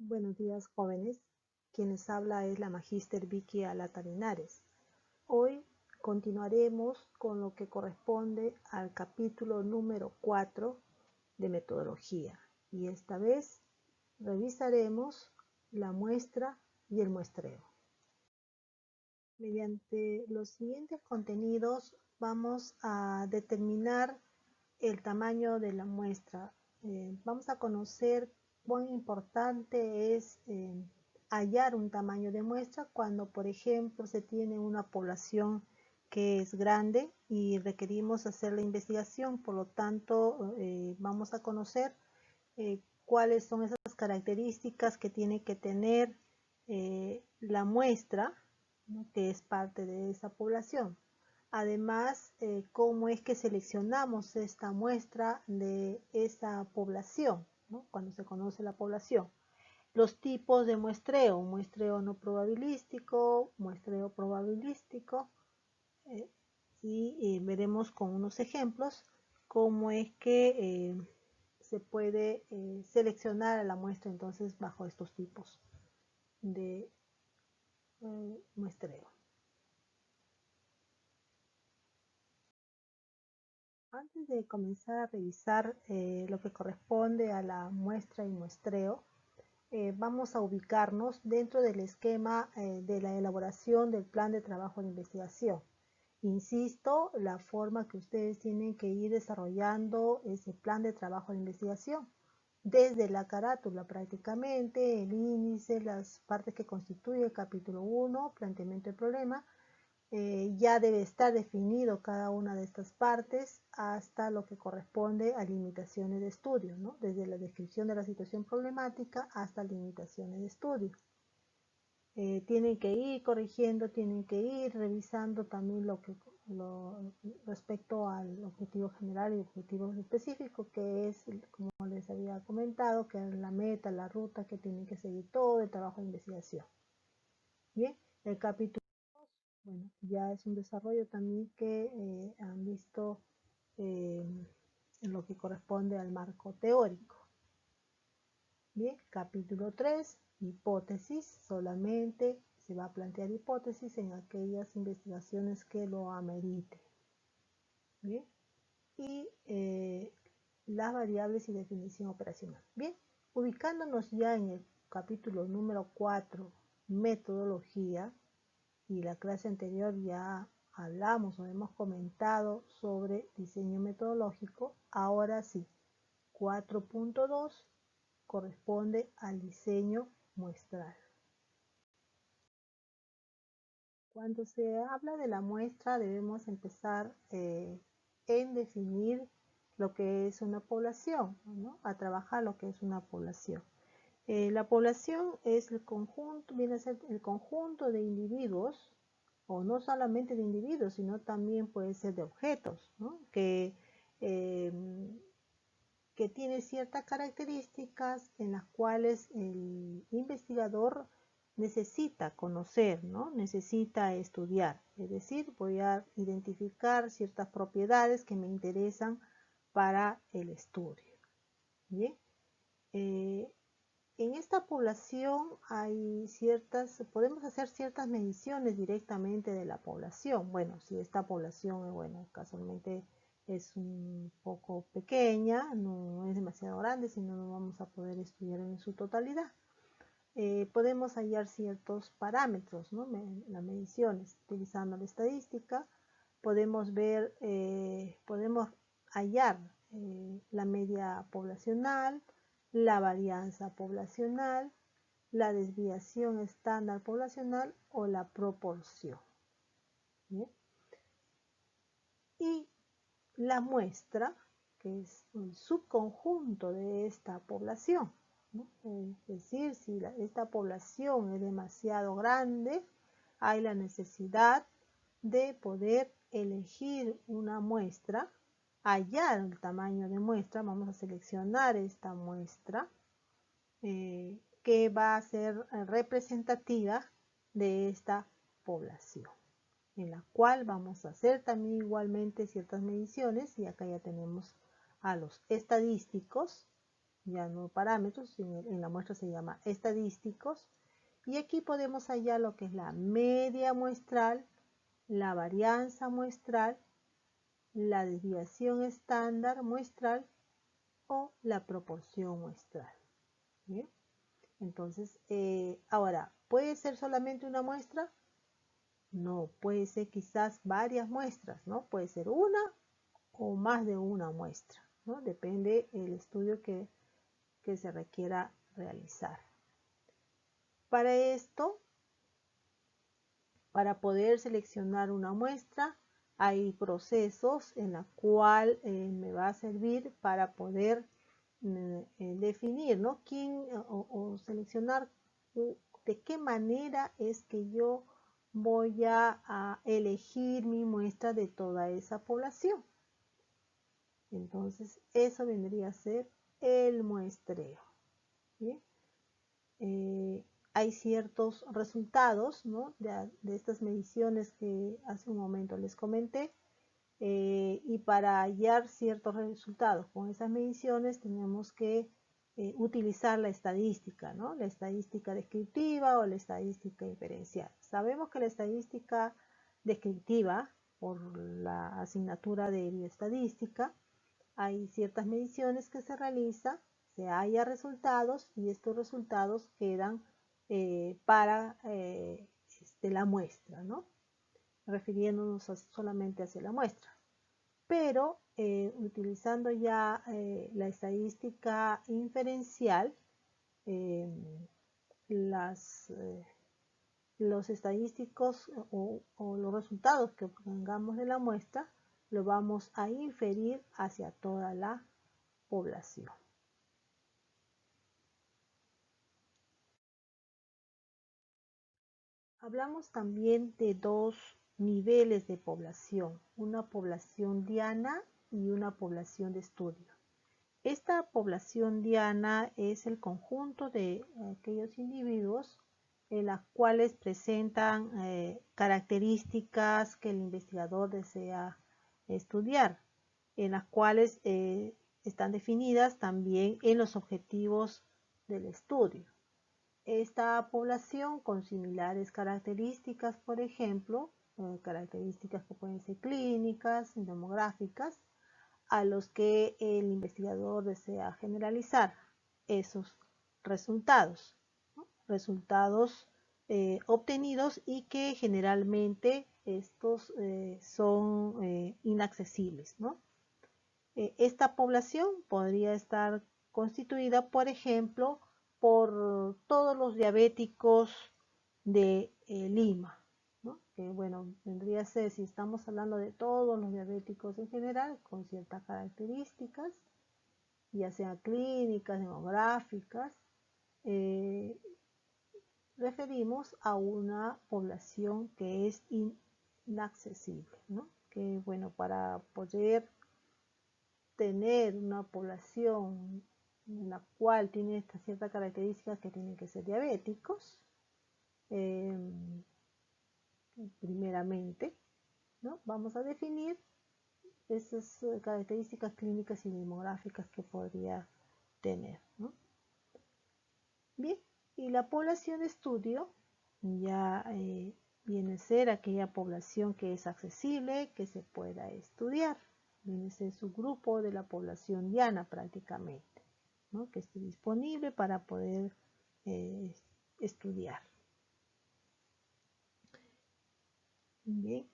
Buenos días, jóvenes. Quien les habla es la Magíster Vicky Alata Linares. Hoy continuaremos con lo que corresponde al capítulo número 4 de metodología. Y esta vez revisaremos la muestra y el muestreo. Mediante los siguientes contenidos vamos a determinar el tamaño de la muestra. Vamos a conocer cuán importante es hallar un tamaño de muestra cuando, por ejemplo, se tiene una población que es grande y requerimos hacer la investigación. Por lo tanto, vamos a conocer cuáles son esas características que tiene que tener la muestra, ¿no?, que es parte de esa población. Además, cómo es que seleccionamos esta muestra de esa población, ¿no?, cuando se conoce la población. Los tipos de muestreo: muestreo no probabilístico, muestreo probabilístico, y veremos con unos ejemplos cómo es que se puede seleccionar a la muestra entonces bajo estos tipos de muestreo. Antes de comenzar a revisar lo que corresponde a la muestra y muestreo, vamos a ubicarnos dentro del esquema de la elaboración del plan de trabajo de investigación. Insisto, la forma que ustedes tienen que ir desarrollando ese plan de trabajo de investigación, desde la carátula prácticamente, el índice, las partes que constituye el capítulo 1, planteamiento del problema. Ya debe estar definido cada una de estas partes hasta lo que corresponde a limitaciones de estudio, ¿no?, desde la descripción de la situación problemática hasta limitaciones de estudio. Tienen que ir corrigiendo, tienen que ir revisando también respecto al objetivo general y objetivo específico, que es, como les había comentado, que es la meta, la ruta que tienen que seguir todo el trabajo de investigación. Bien, el capítulo 2, bueno, ya es un desarrollo también que han visto en lo que corresponde al marco teórico. Bien, capítulo 3, hipótesis. Solamente se va a plantear hipótesis en aquellas investigaciones que lo ameriten. Bien, y las variables y definición operacional. Bien, ubicándonos ya en el capítulo número 4, metodología, y la clase anterior ya hablamos o hemos comentado sobre diseño metodológico. Ahora sí, 4.2 corresponde al diseño muestral. Cuando se habla de la muestra debemos empezar en definir lo que es una población, ¿no?, a trabajar lo que es una población. La población es el conjunto, viene a ser el conjunto de individuos, o no solamente de individuos, sino también puede ser de objetos, ¿no?, que tiene ciertas características en las cuales el investigador necesita conocer, ¿no?, necesita estudiar. Es decir, voy a identificar ciertas propiedades que me interesan para el estudio. Bien. En esta población podemos hacer ciertas mediciones directamente de la población. Bueno, si esta población, bueno, casualmente es un poco pequeña, no es demasiado grande, sino no vamos a poder estudiar en su totalidad. Podemos hallar ciertos parámetros, ¿no?, las mediciones, utilizando la estadística. Podemos hallar la media poblacional, la varianza poblacional, la desviación estándar poblacional o la proporción. ¿Bien? Y la muestra, que es un subconjunto de esta población, ¿no? Es decir, si esta población es demasiado grande, hay la necesidad de poder elegir una muestra, hallar el tamaño de muestra. Vamos a seleccionar esta muestra que va a ser representativa de esta población, en la cual vamos a hacer también igualmente ciertas mediciones. Y acá ya tenemos a los estadísticos, ya no parámetros, en la muestra se llama estadísticos. Y aquí podemos hallar lo que es la media muestral, la varianza muestral, la desviación estándar muestral o la proporción muestral. ¿Bien? Entonces, ahora, ¿puede ser solamente una muestra? No, puede ser quizás varias muestras, ¿no? Puede ser una o más de una muestra, ¿no? Depende del estudio que se requiera realizar. Para esto, para poder seleccionar una muestra, hay procesos en la cual me va a servir para poder definir, ¿no? quién o seleccionar de qué manera es que yo voy a elegir mi muestra de toda esa población. Entonces, eso vendría a ser el muestreo. ¿Bien? Hay ciertos resultados, ¿no? de estas mediciones que hace un momento les comenté, y para hallar ciertos resultados con esas mediciones tenemos que utilizar la estadística, ¿no? La estadística descriptiva o la estadística inferencial. Sabemos que la estadística descriptiva, por la asignatura de bioestadística, hay ciertas mediciones que se realizan, se halla resultados y estos resultados quedan para la muestra, ¿no? Refiriéndonos solamente hacia la muestra. Pero utilizando ya la estadística inferencial, los estadísticos o los resultados que obtengamos de la muestra lo vamos a inferir hacia toda la población. Hablamos también de dos niveles de población, una población diana y una población de estudio. Esta población diana es el conjunto de aquellos individuos en las cuales presentan características que el investigador desea estudiar, en las cuales están definidas también en los objetivos del estudio. Esta población con similares características, por ejemplo, características que pueden ser clínicas, demográficas, a los que el investigador desea generalizar esos resultados, ¿no? Resultados obtenidos y que generalmente estos son inaccesibles, ¿no? Esta población podría estar constituida, por ejemplo, por todos los diabéticos de Lima, ¿no? Que bueno, vendría a ser, si estamos hablando de todos los diabéticos en general, con ciertas características, ya sean clínicas, demográficas, referimos a una población que es inaccesible, ¿no? Que bueno, para poder tener una población en la cual tiene estas ciertas características que tienen que ser diabéticos, primeramente, ¿no? Vamos a definir esas características clínicas y demográficas que podría tener, ¿no? Bien, y la población de estudio ya viene a ser aquella población que es accesible, que se pueda estudiar. Viene a ser su grupo de la población diana prácticamente, ¿no? Que esté disponible para poder estudiar. Bien,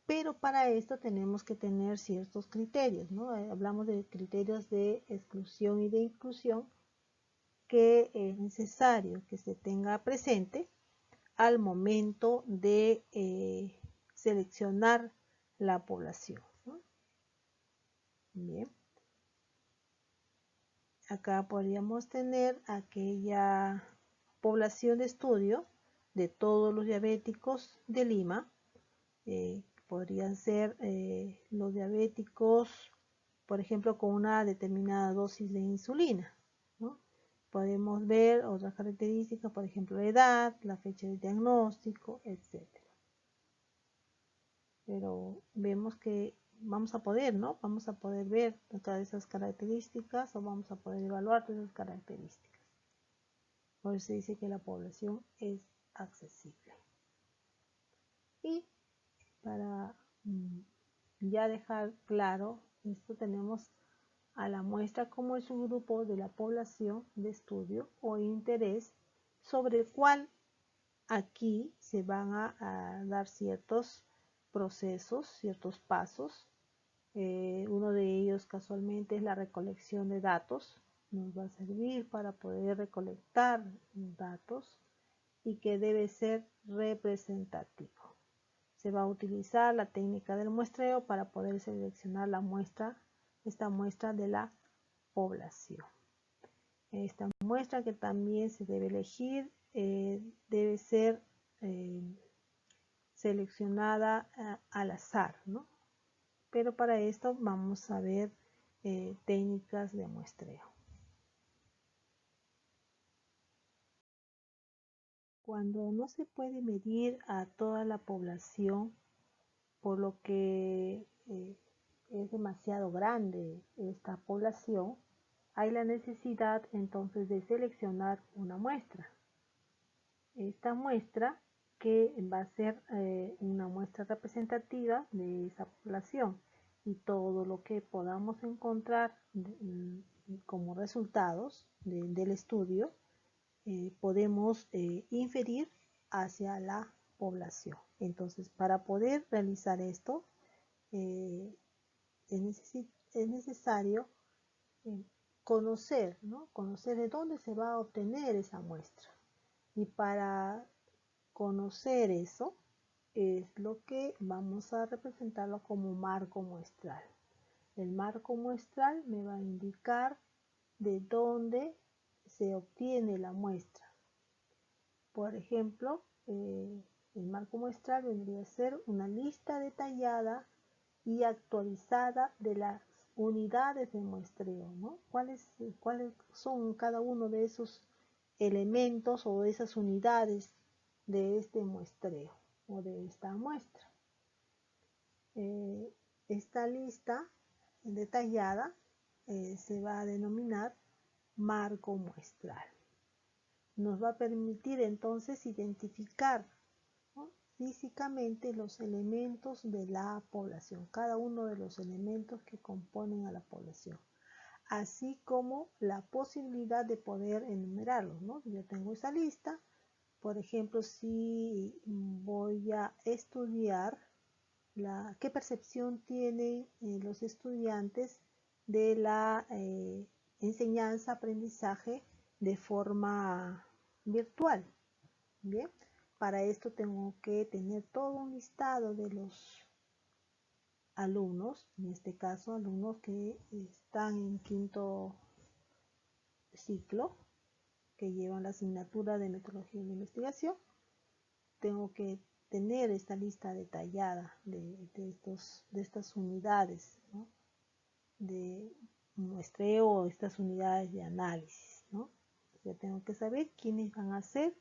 pero para esto tenemos que tener ciertos criterios, ¿no? Hablamos de criterios de exclusión y de inclusión que es necesario que se tenga presente al momento de seleccionar la población, ¿no? Bien. Acá podríamos tener aquella población de estudio de todos los diabéticos de Lima. Podrían ser los diabéticos, por ejemplo, con una determinada dosis de insulina, ¿no? Podemos ver otras características, por ejemplo, la edad, la fecha de diagnóstico, etc. Pero vemos que vamos a poder, ¿no? Vamos a poder ver todas esas características o vamos a poder evaluar todas esas características. Por eso se dice que la población es accesible. Y para ya dejar claro esto, tenemos a la muestra como es un grupo de la población de estudio o interés sobre el cual aquí se van a dar ciertos procesos, ciertos pasos. Uno de ellos casualmente es la recolección de datos. Nos va a servir para poder recolectar datos y que debe ser representativo. Se va a utilizar la técnica del muestreo para poder seleccionar la muestra, esta muestra de la población. Esta muestra que también se debe elegir debe ser seleccionada al azar, ¿no? Pero para esto vamos a ver técnicas de muestreo. Cuando no se puede medir a toda la población, por lo que es demasiado grande esta población, hay la necesidad entonces de seleccionar una muestra. Esta muestra que va a ser una muestra representativa de esa población y todo lo que podamos encontrar como resultados del estudio podemos inferir hacia la población. Entonces, para poder realizar esto es necesario conocer, ¿no? Conocer de dónde se va a obtener esa muestra. Y para conocer eso es lo que vamos a representarlo como marco muestral. El marco muestral me va a indicar de dónde se obtiene la muestra. Por ejemplo, el marco muestral vendría a ser una lista detallada y actualizada de las unidades de muestreo, ¿no? ¿Cuáles son cada uno de esos elementos o de esas unidades de este muestreo o de esta muestra? Esta lista detallada se va a denominar marco muestral. Nos va a permitir entonces identificar, ¿no?, físicamente los elementos de la población, cada uno de los elementos que componen a la población, así como la posibilidad de poder enumerarlos, ¿no? Yo tengo esa lista, por ejemplo, si voy a estudiar qué percepción tienen los estudiantes de la enseñanza-aprendizaje de forma virtual. Bien, para esto tengo que tener todo un listado de los alumnos, en este caso alumnos que están en quinto ciclo, que llevan la asignatura de metodología de investigación. Tengo que tener esta lista detallada de estas unidades, ¿no?, de muestreo, estas unidades de análisis, ¿no? Ya tengo que saber quiénes van a ser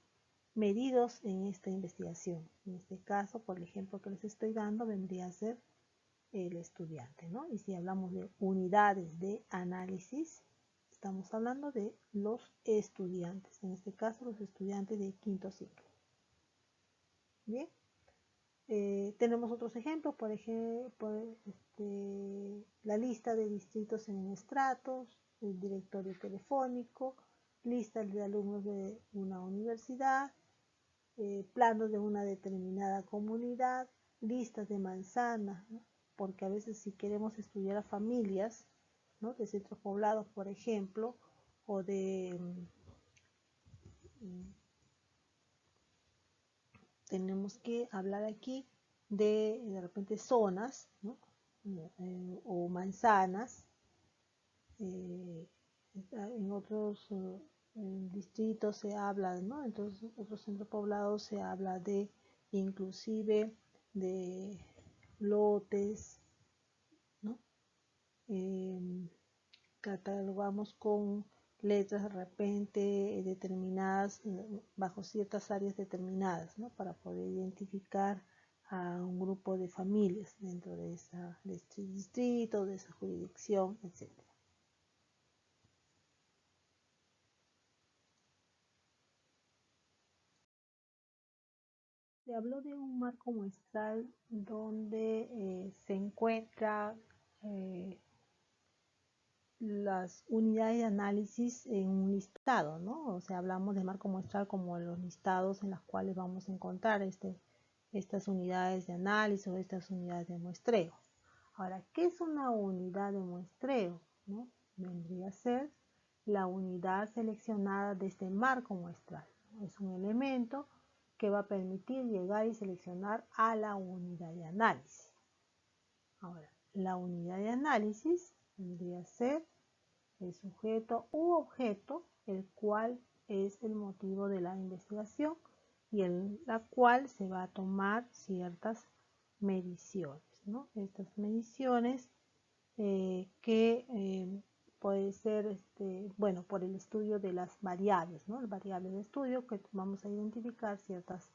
medidos en esta investigación. En este caso, por el ejemplo que les estoy dando, vendría a ser el estudiante, ¿no? Y si hablamos de unidades de análisis, estamos hablando de los estudiantes, en este caso los estudiantes de quinto ciclo. Bien, tenemos otros ejemplos, por ejemplo, la lista de distritos en estratos, el directorio telefónico, listas de alumnos de una universidad, planos de una determinada comunidad, listas de manzanas, ¿no?, porque a veces si queremos estudiar a familias, ¿no?, de centros poblados, por ejemplo, o tenemos que hablar aquí de repente zonas, ¿no?, o manzanas. En otros distritos se habla, ¿no?, entonces otros centros poblados se habla de inclusive de lotes, ¿no? Catalogamos con letras de repente determinadas bajo ciertas áreas determinadas, ¿no?, para poder identificar a un grupo de familias dentro de este distrito, de esa jurisdicción, etc. Se habló de un marco muestral donde se encuentra las unidades de análisis en un listado, ¿no? O sea, hablamos de marco muestral como los listados en los cuales vamos a encontrar estas unidades de análisis o estas unidades de muestreo. Ahora, ¿qué es una unidad de muestreo? ¿No? Vendría a ser la unidad seleccionada de este marco muestral. Es un elemento que va a permitir llegar y seleccionar a la unidad de análisis. Ahora, la unidad de análisis vendría a ser el sujeto u objeto, el cual es el motivo de la investigación y en la cual se va a tomar ciertas mediciones, ¿no? Estas mediciones que puede ser, bueno, por el estudio de las variables, ¿no? Las variables de estudio que vamos a identificar ciertas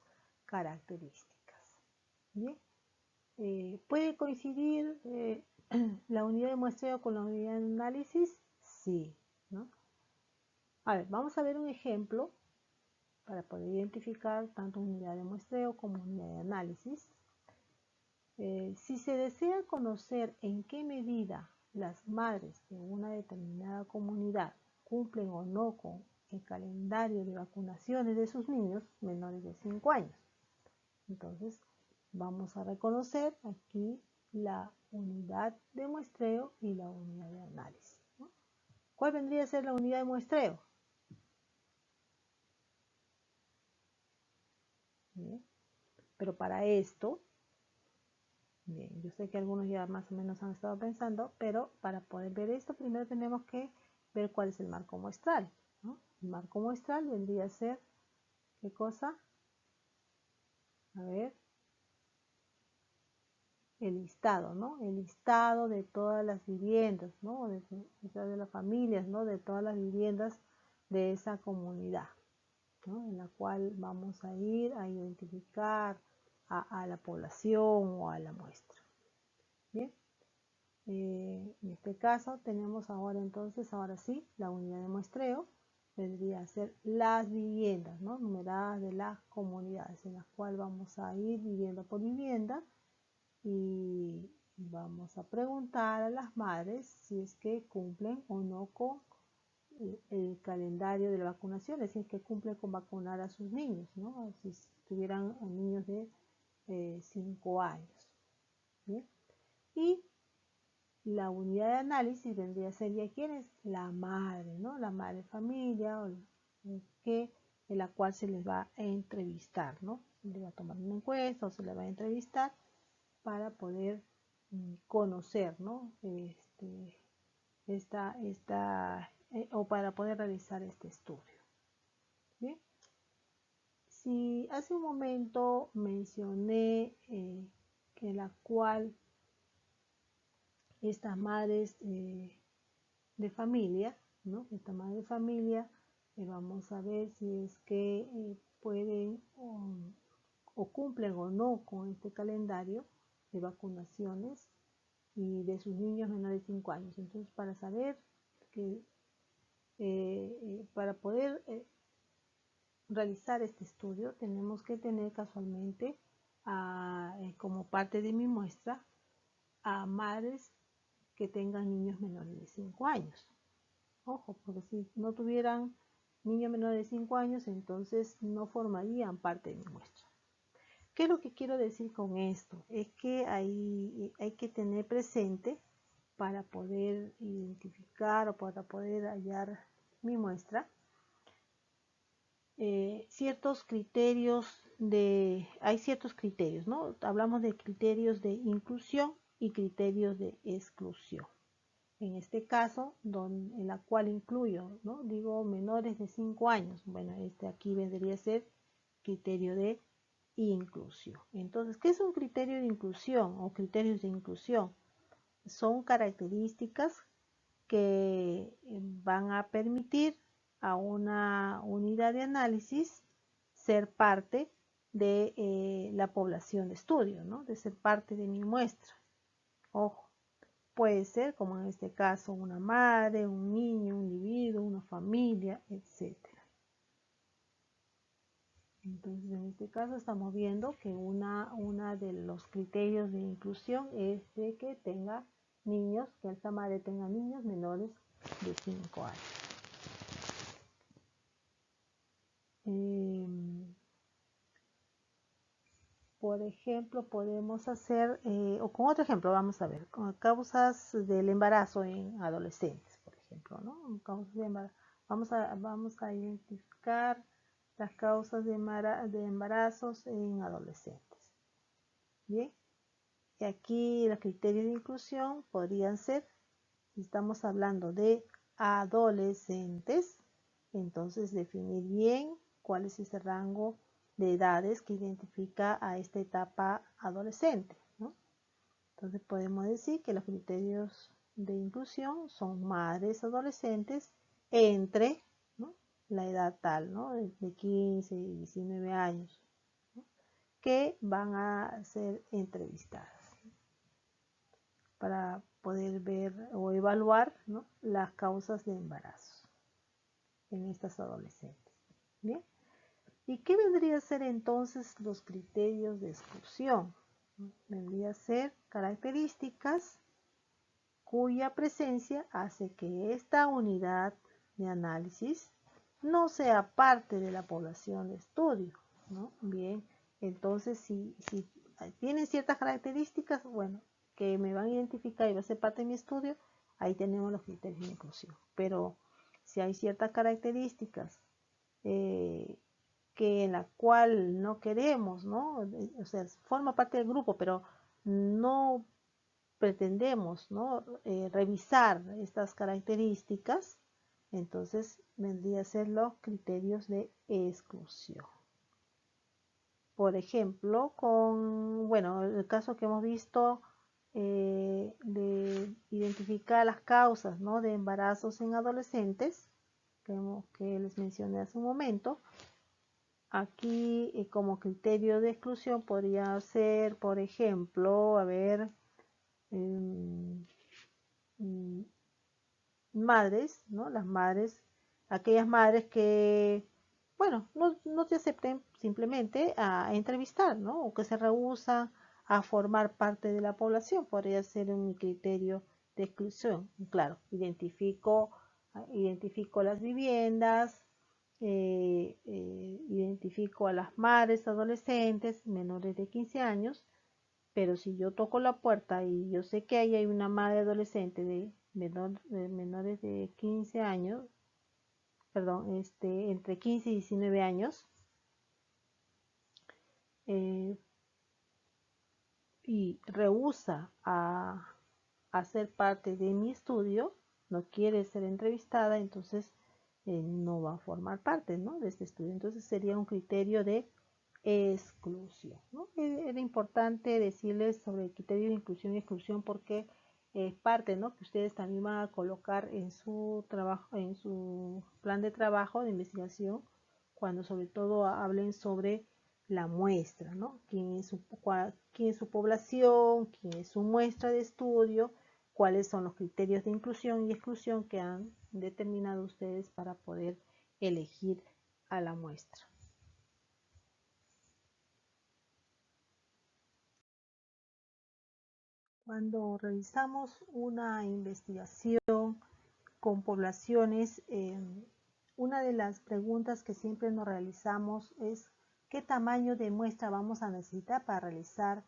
características. Bien, ¿puede coincidir la unidad de muestreo con la unidad de análisis? Sí, ¿no? A ver, vamos a ver un ejemplo para poder identificar tanto unidad de muestreo como unidad de análisis. Si se desea conocer en qué medida las madres de una determinada comunidad cumplen o no con el calendario de vacunaciones de sus niños menores de 5 años, entonces vamos a reconocer aquí la unidad de muestreo y la unidad de análisis, ¿no? ¿Cuál vendría a ser la unidad de muestreo? Bien. Pero para esto, bien, yo sé que algunos ya más o menos han estado pensando, pero para poder ver esto primero tenemos que ver cuál es el marco muestral, ¿no? El marco muestral vendría a ser, ¿qué cosa? A ver, el listado, ¿no? El listado de todas las viviendas, ¿no? De las familias, ¿no? De todas las viviendas de esa comunidad, ¿no? En la cual vamos a ir a identificar a la población o a la muestra. Bien. En este caso tenemos ahora entonces, ahora sí, la unidad de muestreo vendría a ser las viviendas, ¿no? Numeradas de las comunidades, en las cuales vamos a ir vivienda por vivienda y vamos a preguntar a las madres si es que cumplen o no con el calendario de la vacunación, es decir, que cumplen con vacunar a sus niños, ¿no? Si tuvieran niños de 5 años. ¿Bien? Y la unidad de análisis vendría a ser ya quién es la madre, ¿no? La madre familia en la cual se les va a entrevistar, ¿no? Se les va a tomar una encuesta o se les va a entrevistar para poder conocer, ¿no? O para poder realizar este estudio. ¿Bien? Si hace un momento mencioné que la cual estas madres de familia, ¿no? Esta madre de familia, vamos a ver si es que pueden o cumplen o no con este calendario de vacunaciones y de sus niños menores de 5 años. Entonces, para saber que, para poder realizar este estudio, tenemos que tener casualmente como parte de mi muestra a madres que tengan niños menores de 5 años. Ojo, porque si no tuvieran niños menores de 5 años, entonces no formarían parte de mi muestra. ¿Qué es lo que quiero decir con esto? Es que hay que tener presente para poder identificar o para poder hallar mi muestra ciertos criterios hay ciertos criterios, ¿no? Hablamos de criterios de inclusión y criterios de exclusión. En este caso, en la cual incluyo, ¿no? Digo menores de 5 años. Bueno, aquí vendría a ser criterio de inclusión. Entonces, ¿qué es un criterio de inclusión o criterios de inclusión? Son características que van a permitir a una unidad de análisis ser parte de la población de estudio, ¿no? De ser parte de mi muestra. Ojo, puede ser, como en este caso, una madre, un niño, un individuo, una familia, etc. Entonces, en este caso estamos viendo que una de los criterios de inclusión es de que tenga niños, que esta madre tenga niños menores de 5 años. Por ejemplo, podemos hacer, o con otro ejemplo, vamos a ver, con causas del embarazo en adolescentes, por ejemplo, ¿no? Causas de embarazo. Vamos a identificar las causas de embarazos en adolescentes. Bien, y aquí los criterios de inclusión podrían ser, si estamos hablando de adolescentes, entonces definir bien cuál es ese rango de edades que identifica a esta etapa adolescente, ¿no? Entonces podemos decir que los criterios de inclusión son madres adolescentes entre, ¿no?, la edad tal, ¿no?, de 15 y 19 años, ¿no?, que van a ser entrevistadas para poder ver o evaluar, ¿no?, las causas de embarazo en estas adolescentes. Bien, ¿y qué vendría a ser entonces los criterios de exclusión? Vendría a ser características cuya presencia hace que esta unidad de análisis no sea parte de la población de estudio, ¿no? Bien, entonces si tienen ciertas características, bueno, que me van a identificar y va a ser parte de mi estudio, ahí tenemos los criterios de inclusión. Pero si hay ciertas características que en la cual no queremos, ¿no?, o sea, forma parte del grupo, pero no pretendemos, ¿no?, revisar estas características, entonces vendría a ser los criterios de exclusión. Por ejemplo, bueno, el caso que hemos visto de identificar las causas, ¿no?, de embarazos en adolescentes, que les mencioné hace un momento. Aquí como criterio de exclusión podría ser, por ejemplo, a ver, madres, ¿no? Las madres, aquellas madres que, bueno, no te acepten simplemente a entrevistar, ¿no?, o que se rehúsan a formar parte de la población, podría ser un criterio de exclusión. Claro, identifico las viviendas, identifico a las madres adolescentes menores de 15 años, pero si yo toco la puerta y yo sé que ahí hay una madre adolescente de menores de 15 años, perdón, entre 15 y 19 años, y rehúsa a ser parte de mi estudio, no quiere ser entrevistada, entonces no va a formar parte, ¿no?, de este estudio. Entonces sería un criterio de exclusión, ¿no? Era importante decirles sobre el criterio de inclusión y exclusión porque es parte, ¿no?, que ustedes también van a colocar en su trabajo, en su plan de trabajo de investigación, cuando sobre todo hablen sobre la muestra, ¿no? ¿Quién es su población? ¿Quién es su muestra de estudio? ¿Cuáles son los criterios de inclusión y exclusión que han determinado ustedes para poder elegir a la muestra? Cuando realizamos una investigación con poblaciones, una de las preguntas que siempre nos realizamos es ¿qué tamaño de muestra vamos a necesitar para realizar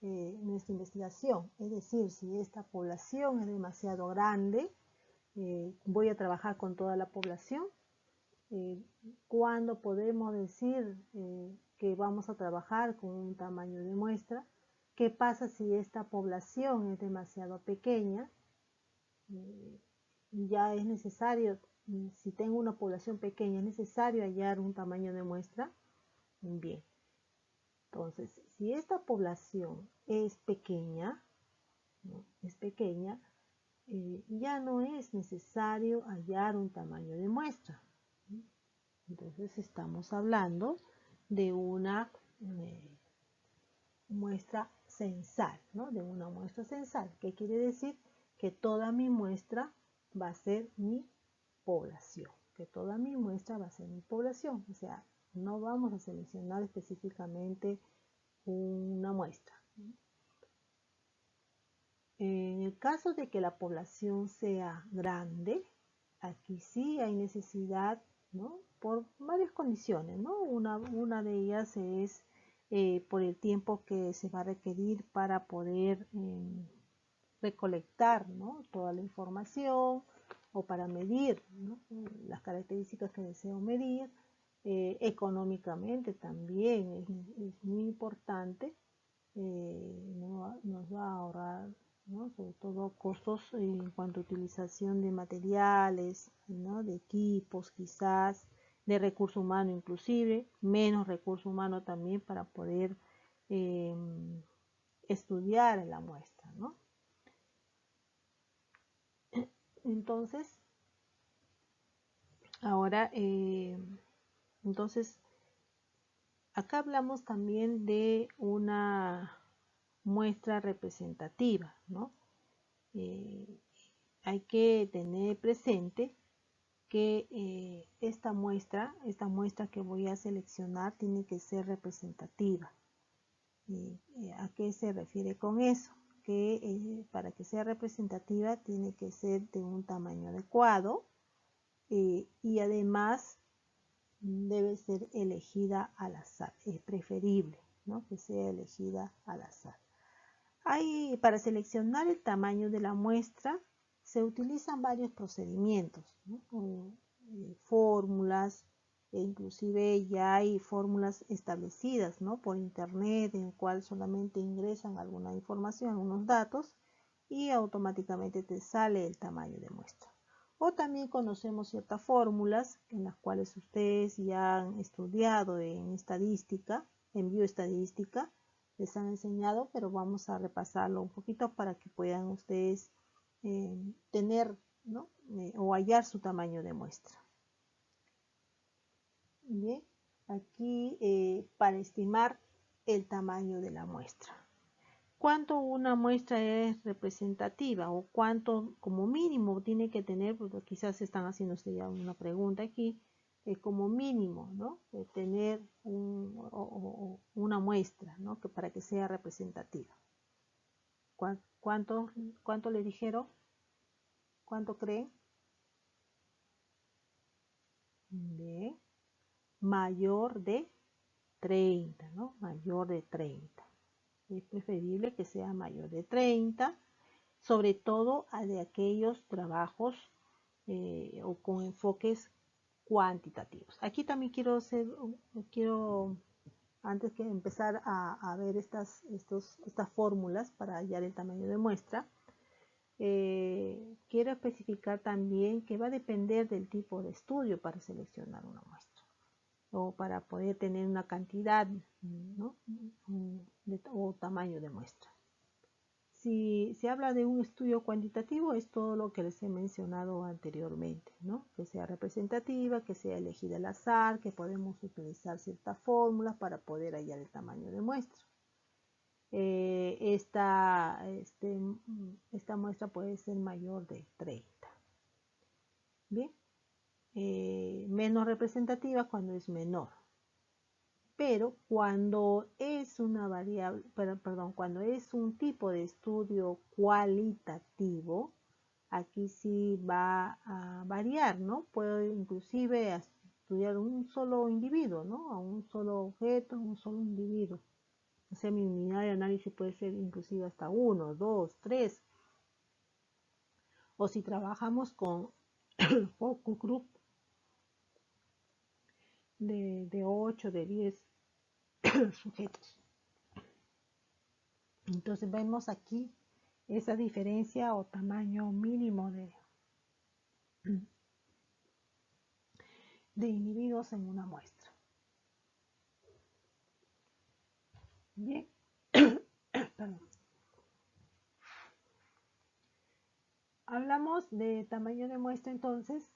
nuestra investigación? Es decir, si esta población es demasiado grande, voy a trabajar con toda la población. ¿Cuándo podemos decir que vamos a trabajar con un tamaño de muestra? ¿Qué pasa si esta población es demasiado pequeña? Ya es necesario, si tengo una población pequeña, es necesario hallar un tamaño de muestra. Bien, entonces, si esta población es pequeña, ¿no?, ya no es necesario hallar un tamaño de muestra. Entonces estamos hablando de una muestra censal, ¿no? De una muestra censal. ¿Qué quiere decir? Que toda mi muestra va a ser mi población. Que toda mi muestra va a ser mi población. O sea, no vamos a seleccionar específicamente una muestra. En el caso de que la población sea grande, aquí sí hay necesidad, ¿no? Por varias condiciones, ¿no? Una de ellas es por el tiempo que se va a requerir para poder recolectar, ¿no? Toda la información o para medir, ¿no? Las características que deseo medir. Económicamente también es muy importante, nos va a ahorrar, ¿no? Sobre todo costos en cuanto a utilización de materiales, ¿no? De equipos quizás, de recurso humano inclusive, menos recurso humano también para poder estudiar la muestra, ¿no? Entonces, ahora, entonces, acá hablamos también de una muestra representativa, ¿no? Hay que tener presente que esta muestra que voy a seleccionar tiene que ser representativa. ¿A qué se refiere con eso? Que para que sea representativa tiene que ser de un tamaño adecuado y además debe ser elegida al azar. Es preferible, ¿no? Que sea elegida al azar. Para seleccionar el tamaño de la muestra se utilizan varios procedimientos, ¿no? Fórmulas, inclusive ya hay fórmulas establecidas, ¿no? Por internet, en el cual solamente ingresan alguna información, algunos datos y automáticamente te sale el tamaño de muestra. O también conocemos ciertas fórmulas en las cuales ustedes ya han estudiado en estadística, en bioestadística, les han enseñado, pero vamos a repasarlo un poquito para que puedan ustedes tener, ¿no? O hallar su tamaño de muestra. Bien, aquí para estimar el tamaño de la muestra. ¿Cuánto una muestra es representativa o cuánto como mínimo tiene que tener? Porque quizás están haciendo ya una pregunta aquí. Como mínimo, ¿no? Tener una muestra, ¿no? Para que sea representativa. ¿Cuánto le dijeron? ¿Cuánto creen? Bien. Mayor de 30, ¿no? Mayor de 30. Es preferible que sea mayor de 30, sobre todo de aquellos trabajos o con enfoques cuantitativos. Aquí también quiero antes que empezar a ver estas fórmulas para hallar el tamaño de muestra, quiero especificar también que va a depender del tipo de estudio para seleccionar una muestra o para poder tener una cantidad, ¿no? O tamaño de muestra. Si se habla de un estudio cuantitativo, es todo lo que les he mencionado anteriormente, ¿no? Que sea representativa, que sea elegida al azar, que podemos utilizar ciertas fórmulas para poder hallar el tamaño de muestra. Esta muestra puede ser mayor de 30. Bien, menos representativa cuando es menor. Pero cuando es una variable, cuando es un tipo de estudio cualitativo, aquí sí va a variar, ¿no? Puedo inclusive estudiar un solo individuo, ¿no? A un solo objeto, un solo individuo. O sea, mi unidad de análisis puede ser inclusive hasta 1, 2, 3. O si trabajamos con focus group de 8, de 10 sujetos. Entonces vemos aquí esa diferencia o tamaño mínimo de individuos en una muestra. Bien. Perdón. Hablamos de tamaño de muestra entonces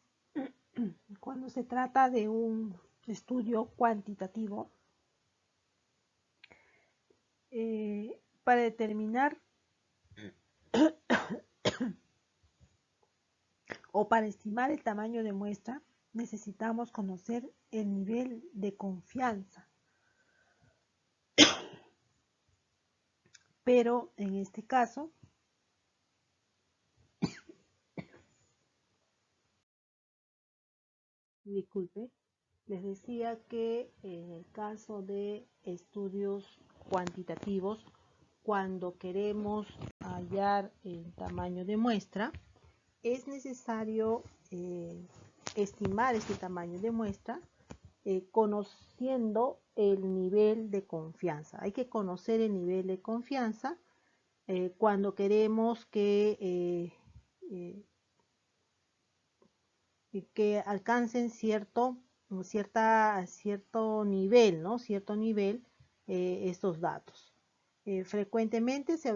cuando se trata de un estudio cuantitativo. Para determinar o para estimar el tamaño de muestra, necesitamos conocer el nivel de confianza. Pero en este caso, disculpe, les decía que en el caso de estudios cuantitativos, cuando queremos hallar el tamaño de muestra, es necesario estimar este tamaño de muestra conociendo el nivel de confianza. Hay que conocer el nivel de confianza cuando queremos que alcancen cierto nivel, ¿no? Cierto nivel estos datos. Frecuentemente se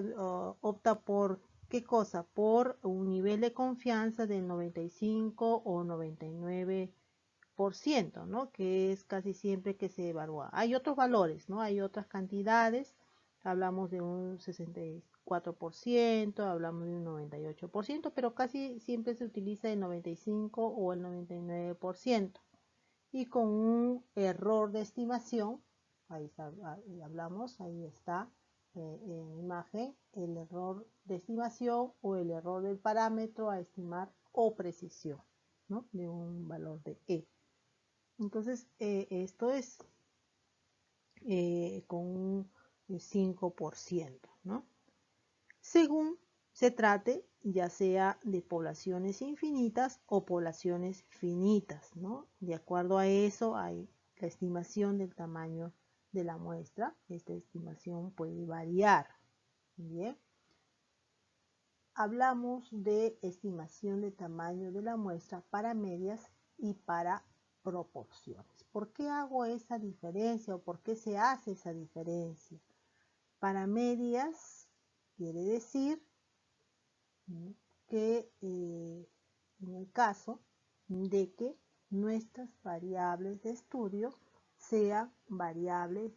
opta por ¿qué cosa? Por un nivel de confianza del 95 o 99%, ¿no? Que es casi siempre que se evalúa. Hay otros valores, ¿no? Hay otras cantidades. Hablamos de un 64%, hablamos de un 98%, pero casi siempre se utiliza el 95 o el 99%. Y con un error de estimación, ahí está, ahí hablamos, ahí está en imagen, el error de estimación o el error del parámetro a estimar o precisión, ¿no? De un valor de E. Entonces, esto es con un 5%, ¿no? Según se trate ya sea de poblaciones infinitas o poblaciones finitas, ¿no? De acuerdo a eso hay la estimación del tamaño de la muestra. Esta estimación puede variar. Bien. Hablamos de estimación de tamaño de la muestra para medias y para proporciones. ¿Por qué hago esa diferencia o por qué se hace esa diferencia? Para medias quiere decir que en el caso de que nuestras variables de estudio sean variables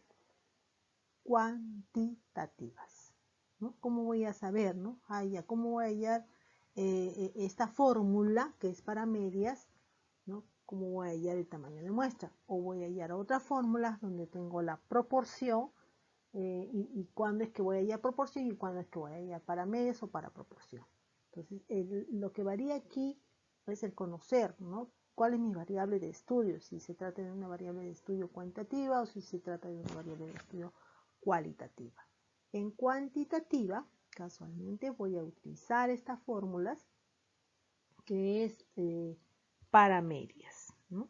cuantitativas, ¿no? ¿Cómo voy a saber, no? ¿Cómo voy a hallar esta fórmula que es para medias, ¿no? ¿Cómo voy a hallar el tamaño de muestra? O voy a hallar otra fórmula donde tengo la proporción y cuándo es que voy a hallar proporción y cuándo es que voy a hallar para medias o para proporción. Entonces, lo que varía aquí es el conocer, ¿no? ¿Cuál es mi variable de estudio? Si se trata de una variable de estudio cuantitativa o si se trata de una variable de estudio cualitativa. En cuantitativa, casualmente voy a utilizar estas fórmulas que es para medias, ¿no?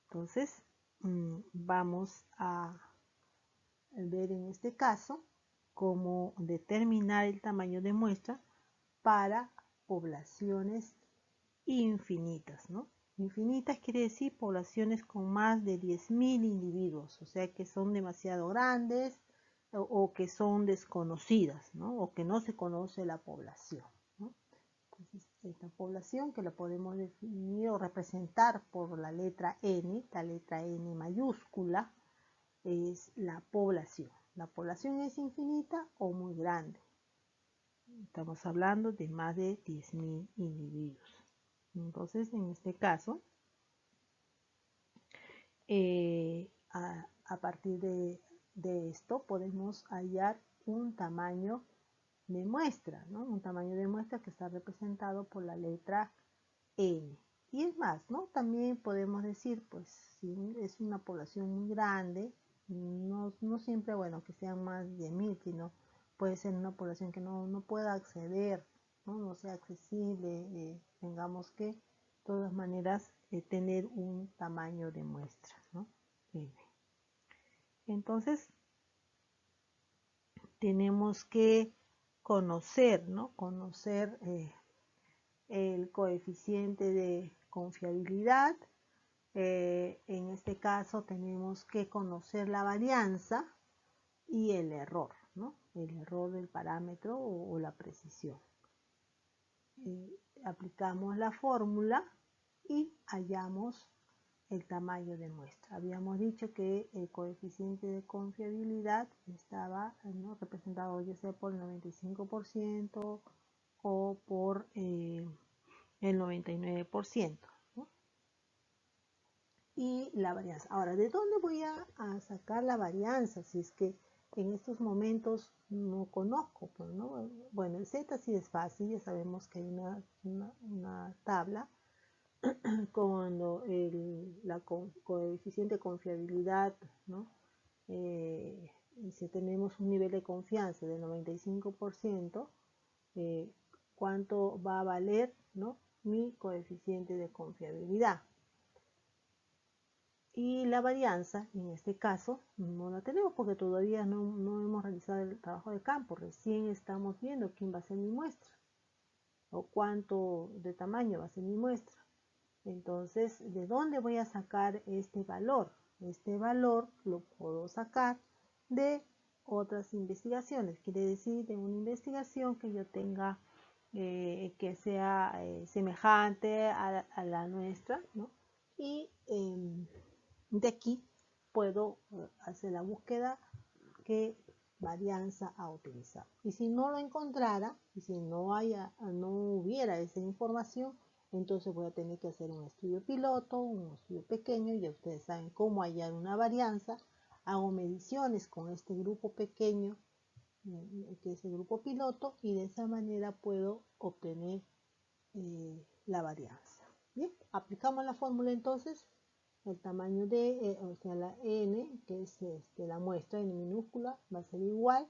Entonces, vamos a ver en este caso cómo determinar el tamaño de muestra para poblaciones infinitas, ¿no? Infinitas quiere decir poblaciones con más de 10.000 individuos, o sea que son demasiado grandes o que son desconocidas, ¿no? O que no se conoce la población, ¿no? Entonces, esta población que la podemos definir o representar por la letra N, la letra N mayúscula, es la población. La población es infinita o muy grande. Estamos hablando de más de 10.000 individuos. Entonces, en este caso, a partir de esto podemos hallar un tamaño de muestra, ¿no? Un tamaño de muestra que está representado por la letra N. Y es más, ¿no? También podemos decir, pues, si es una población muy grande, no siempre, bueno, que sean más de 10.000, sino puede ser una población que no pueda acceder, no sea accesible, tengamos que, de todas maneras, tener un tamaño de muestra, ¿no? N. Entonces, tenemos que conocer, ¿no? Conocer el coeficiente de confiabilidad. En este caso tenemos que conocer la varianza y el error, ¿no? El error del parámetro o la precisión. Aplicamos la fórmula y hallamos el tamaño de muestra. Habíamos dicho que el coeficiente de confiabilidad estaba, ¿no?, representado ya sea por el 95% o por el 99%, ¿no? Y la varianza. Ahora, ¿de dónde voy a sacar la varianza? Si es que en estos momentos no conozco, pues, ¿no? Bueno, el Z sí es fácil, ya sabemos que hay una tabla cuando la coeficiente de confiabilidad, ¿no? Si tenemos un nivel de confianza del 95%, ¿cuánto va a valer, ¿no?, mi coeficiente de confiabilidad? Y la varianza, en este caso, no la tenemos porque todavía no hemos realizado el trabajo de campo. Recién estamos viendo quién va a ser mi muestra o cuánto de tamaño va a ser mi muestra. Entonces, ¿de dónde voy a sacar este valor? Este valor lo puedo sacar de otras investigaciones. Quiere decir, de una investigación que yo tenga que sea semejante a la nuestra, ¿no? Y de aquí puedo hacer la búsqueda qué varianza a utilizar. Y si no lo encontrara, y si no hubiera esa información, entonces voy a tener que hacer un estudio piloto, un estudio pequeño. Ya ustedes saben cómo hallar una varianza. Hago mediciones con este grupo pequeño, que es el grupo piloto, y de esa manera puedo obtener la varianza. Bien, aplicamos la fórmula entonces. El tamaño de, o sea, la n, que es la muestra n minúscula, va a ser igual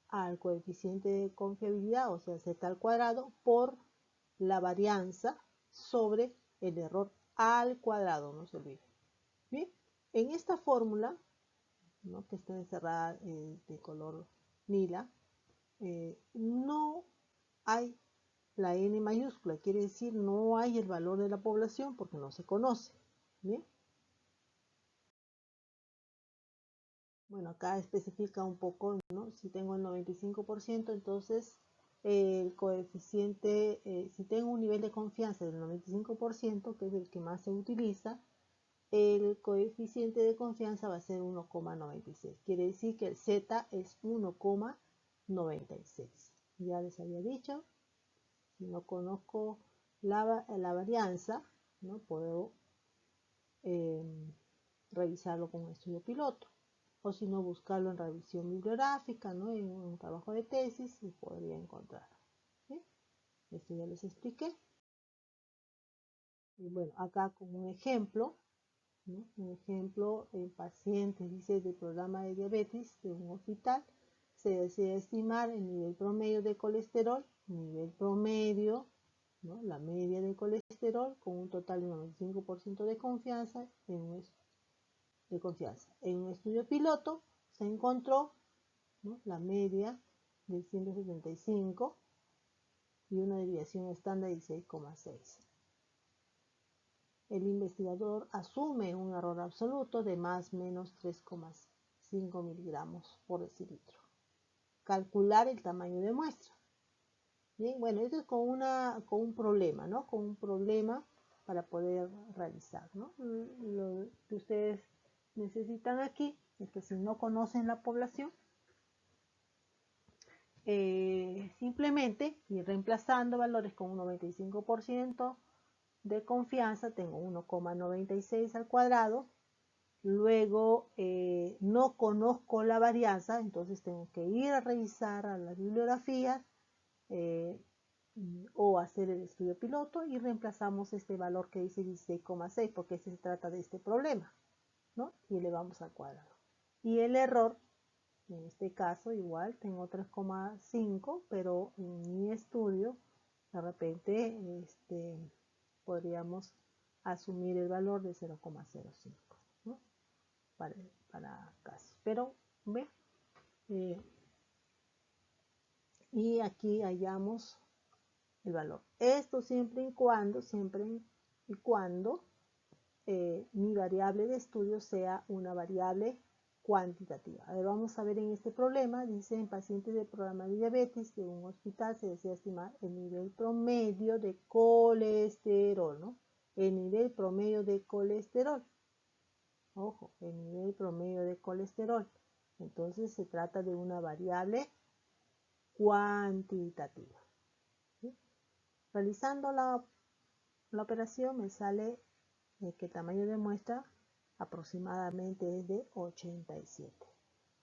al coeficiente de confiabilidad, o sea, z al cuadrado, por la varianza sobre el error al cuadrado, no se olvide. Bien, en esta fórmula, ¿no?, que está encerrada de color lila, no hay la n mayúscula, quiere decir no hay el valor de la población porque no se conoce. Bien. Bueno, acá especifica un poco, ¿no? Si tengo el 95%, entonces el coeficiente, si tengo un nivel de confianza del 95%, que es el que más se utiliza, el coeficiente de confianza va a ser 1,96. Quiere decir que el Z es 1,96. Ya les había dicho, si no conozco la varianza, ¿no?, puedo revisarlo con un estudio piloto. O si no, buscarlo en revisión bibliográfica, ¿no?, en un trabajo de tesis, y podría encontrarlo. ¿Sí? Esto ya les expliqué. Y bueno, acá como un ejemplo, ¿no?, un ejemplo, el paciente dice del programa de diabetes de un hospital, se desea estimar el nivel promedio de colesterol, nivel promedio, ¿no?, la media de colesterol, con un total de 95% de confianza en un estudio piloto se encontró, ¿no?, la media de 175 y una desviación estándar de 6,6. El investigador asume un error absoluto de más o menos 3,5 miligramos por decilitro. Calcular el tamaño de muestra. Bien, bueno, esto es con un problema, ¿no? Con un problema para poder realizar, ¿no? Lo que ustedes necesitan aquí es que si no conocen la población, simplemente ir reemplazando valores con un 95% de confianza, tengo 1,96 al cuadrado. Luego no conozco la varianza, entonces tengo que ir a revisar a las bibliografías o hacer el estudio piloto, y reemplazamos este valor que dice 16,6 porque se trata de este problema, ¿no? Y elevamos al cuadrado. Y el error, en este caso igual tengo 3,5, pero en mi estudio de repente podríamos asumir el valor de 0,05, ¿no?, para casos. Pero ve, y aquí hallamos el valor. Esto siempre y cuando mi variable de estudio sea una variable cuantitativa. A ver, vamos a ver en este problema. Dice, en pacientes de programa de diabetes de un hospital se desea estimar el nivel promedio de colesterol, ¿no? el nivel promedio de colesterol. Ojo, el nivel promedio de colesterol. Entonces se trata de una variable cuantitativa. ¿Sí? Realizando la operación me sale que el tamaño de muestra aproximadamente es de 87.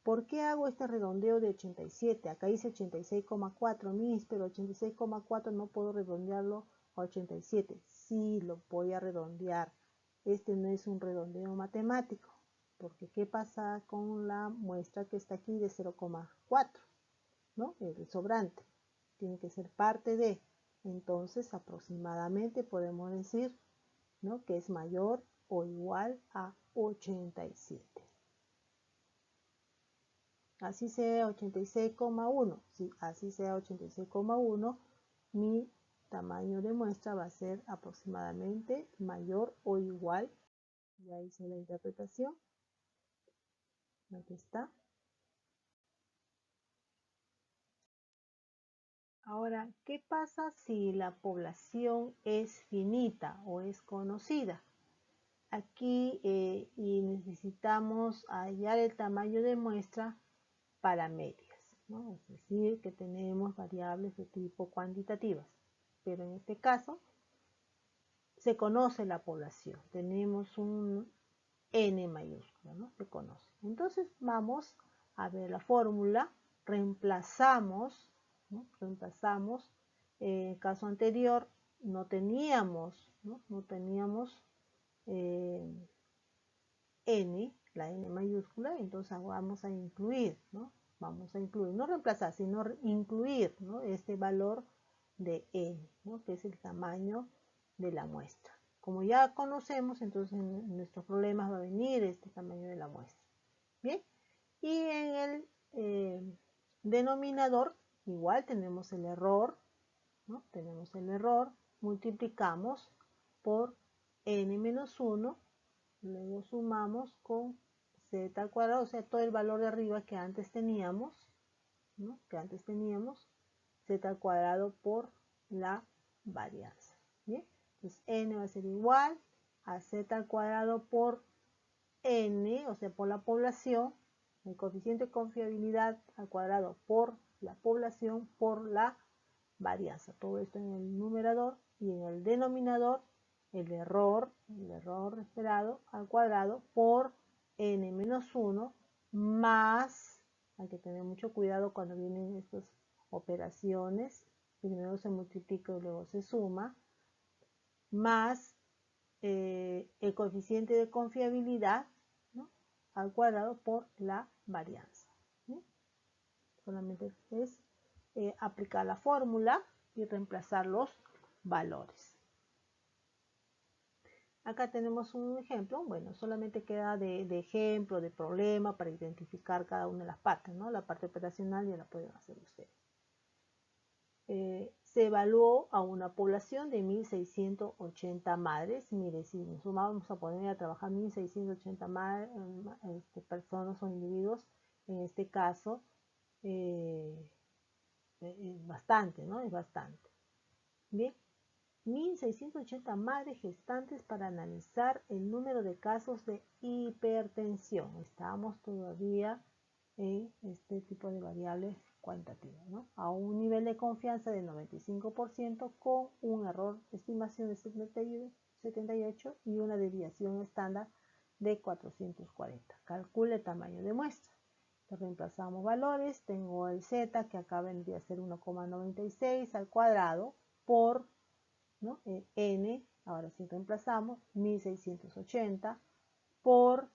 ¿Por qué hago este redondeo de 87? Acá dice 86,4 mis, pero 86,4 no puedo redondearlo a 87. Sí, lo voy a redondear. Este no es un redondeo matemático, porque ¿qué pasa con la muestra que está aquí de 0,4? ¿No? El sobrante. Tiene que ser parte de. Entonces, aproximadamente podemos decir, ¿no?, que es mayor o igual a 87. Así sea 86,1. Sí, así sea 86,1, mi tamaño de muestra va a ser aproximadamente mayor o igual. Ya hice la interpretación. Aquí está. Ahora, ¿qué pasa si la población es finita o es conocida? Aquí y necesitamos hallar el tamaño de muestra para medias, ¿no? Es decir, que tenemos variables de tipo cuantitativas, pero en este caso se conoce la población, tenemos un N mayúscula, ¿no? Se conoce. Entonces vamos a ver la fórmula, reemplazamos, ¿no? Reemplazamos, en el caso anterior no teníamos, no teníamos N, la N mayúscula, entonces vamos a incluir, ¿no? Vamos a incluir, no reemplazar, sino incluir, ¿no?, este valor de N, ¿no?, que es el tamaño de la muestra. Como ya conocemos, entonces en nuestros problemas va a venir este tamaño de la muestra. Bien, y en el denominador igual tenemos el error, ¿no? Tenemos el error, multiplicamos por N menos 1, luego sumamos con z al cuadrado, o sea, todo el valor de arriba que antes teníamos, ¿no?, z al cuadrado por la varianza. Bien, entonces n va a ser igual a z al cuadrado por n, o sea, por la población, el coeficiente de confiabilidad al cuadrado por la población por la varianza. Todo esto en el numerador, y en el denominador el error esperado al cuadrado por n menos 1 más, hay que tener mucho cuidado cuando vienen estas operaciones, primero se multiplica y luego se suma, más el coeficiente de confiabilidad, ¿no?, al cuadrado por la varianza. ¿Sí? Solamente es aplicar la fórmula y reemplazar los valores. Acá tenemos un ejemplo, bueno, solamente queda de ejemplo, de problema, para identificar cada una de las partes, ¿no? La parte operacional ya la pueden hacer ustedes. Se evaluó a una población de 1.680 madres. Mire, si nos vamos a poner a trabajar 1.680 personas o individuos, en este caso, es bastante, ¿no? Es bastante. Bien. 1.680 madres gestantes para analizar el número de casos de hipertensión. Estamos todavía en este tipo de variables cuantitativas, ¿no?, a un nivel de confianza del 95% con un error de estimación de 78 y una desviación estándar de 440. Calcule el tamaño de muestra. Reemplazamos valores. Tengo el z, que acá vendría a ser 1,96 al cuadrado por, ¿no?, n, ahora sí reemplazamos, 1.680 por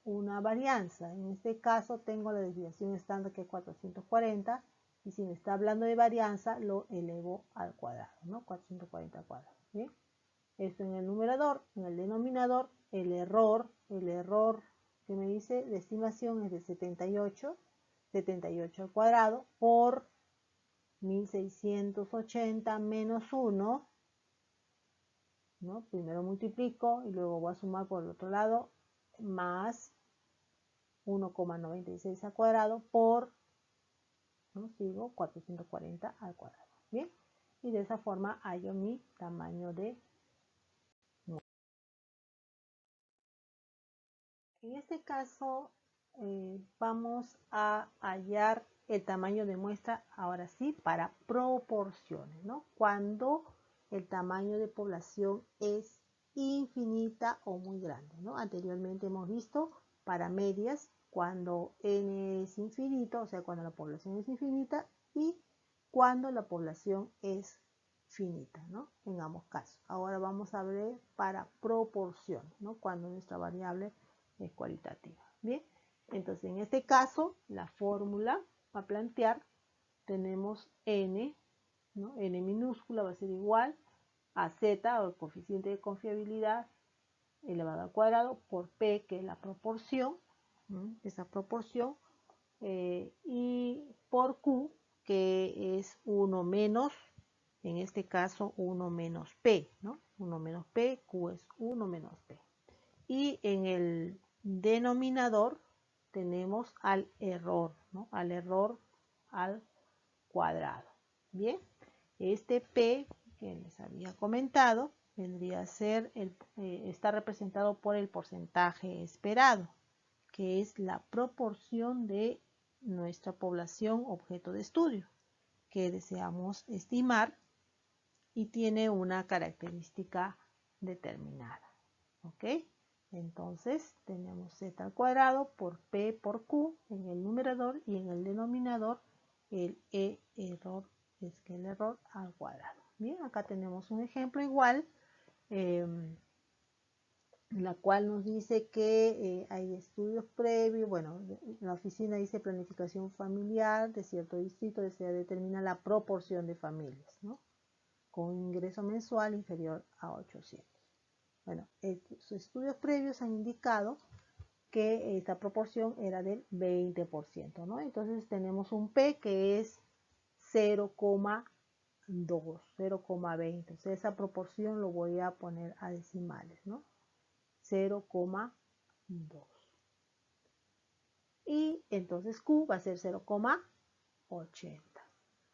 una varianza. En este caso tengo la desviación estándar, que es 440, y si me está hablando de varianza lo elevo al cuadrado, ¿no?, 440 al cuadrado. ¿Bien? Esto en el numerador. En el denominador el error que me dice de estimación es de 78 al cuadrado por 1.680 menos 1, ¿no? Primero multiplico y luego voy a sumar por el otro lado, más 1,96 al cuadrado por, ¿no?, sigo, 440 al cuadrado. Bien, y de esa forma hallo mi tamaño de En este caso vamos a hallar el tamaño de muestra, ahora sí, para proporciones, ¿no? Cuando el tamaño de población es infinita o muy grande, ¿no? Anteriormente hemos visto para medias cuando n es infinito, o sea, cuando la población es infinita, y cuando la población es finita, ¿no? En ambos casos. Ahora vamos a ver para proporciones, ¿no? Cuando nuestra variable es cualitativa. Bien, entonces en este caso la fórmula a plantear tenemos n, ¿no? N minúscula va a ser igual a z, o el coeficiente de confiabilidad elevado al cuadrado, por p, que es la proporción, ¿no? Esa proporción, y por q, que es 1 menos, en este caso 1 menos p, ¿no? 1 menos p, q es 1 menos p. Y en el denominador tenemos al error, ¿no? Al error al cuadrado. Bien, este P que les había comentado vendría a ser, está representado por el porcentaje esperado, que es la proporción de nuestra población objeto de estudio que deseamos estimar y tiene una característica determinada. ¿Ok? Entonces tenemos z al cuadrado por p por q en el numerador, y en el denominador el error es que el error al cuadrado. Bien, acá tenemos un ejemplo igual, en la cual nos dice que hay estudios previos. Bueno, la oficina dice planificación familiar de cierto distrito, desea determinar la proporción de familias, ¿no? Con un ingreso mensual inferior a 800. Bueno, sus estudios previos han indicado que esta proporción era del 20%, ¿no? Entonces tenemos un P que es 0,2, 0,20. Entonces esa proporción lo voy a poner a decimales, ¿no? 0,2. Y entonces Q va a ser 0,80.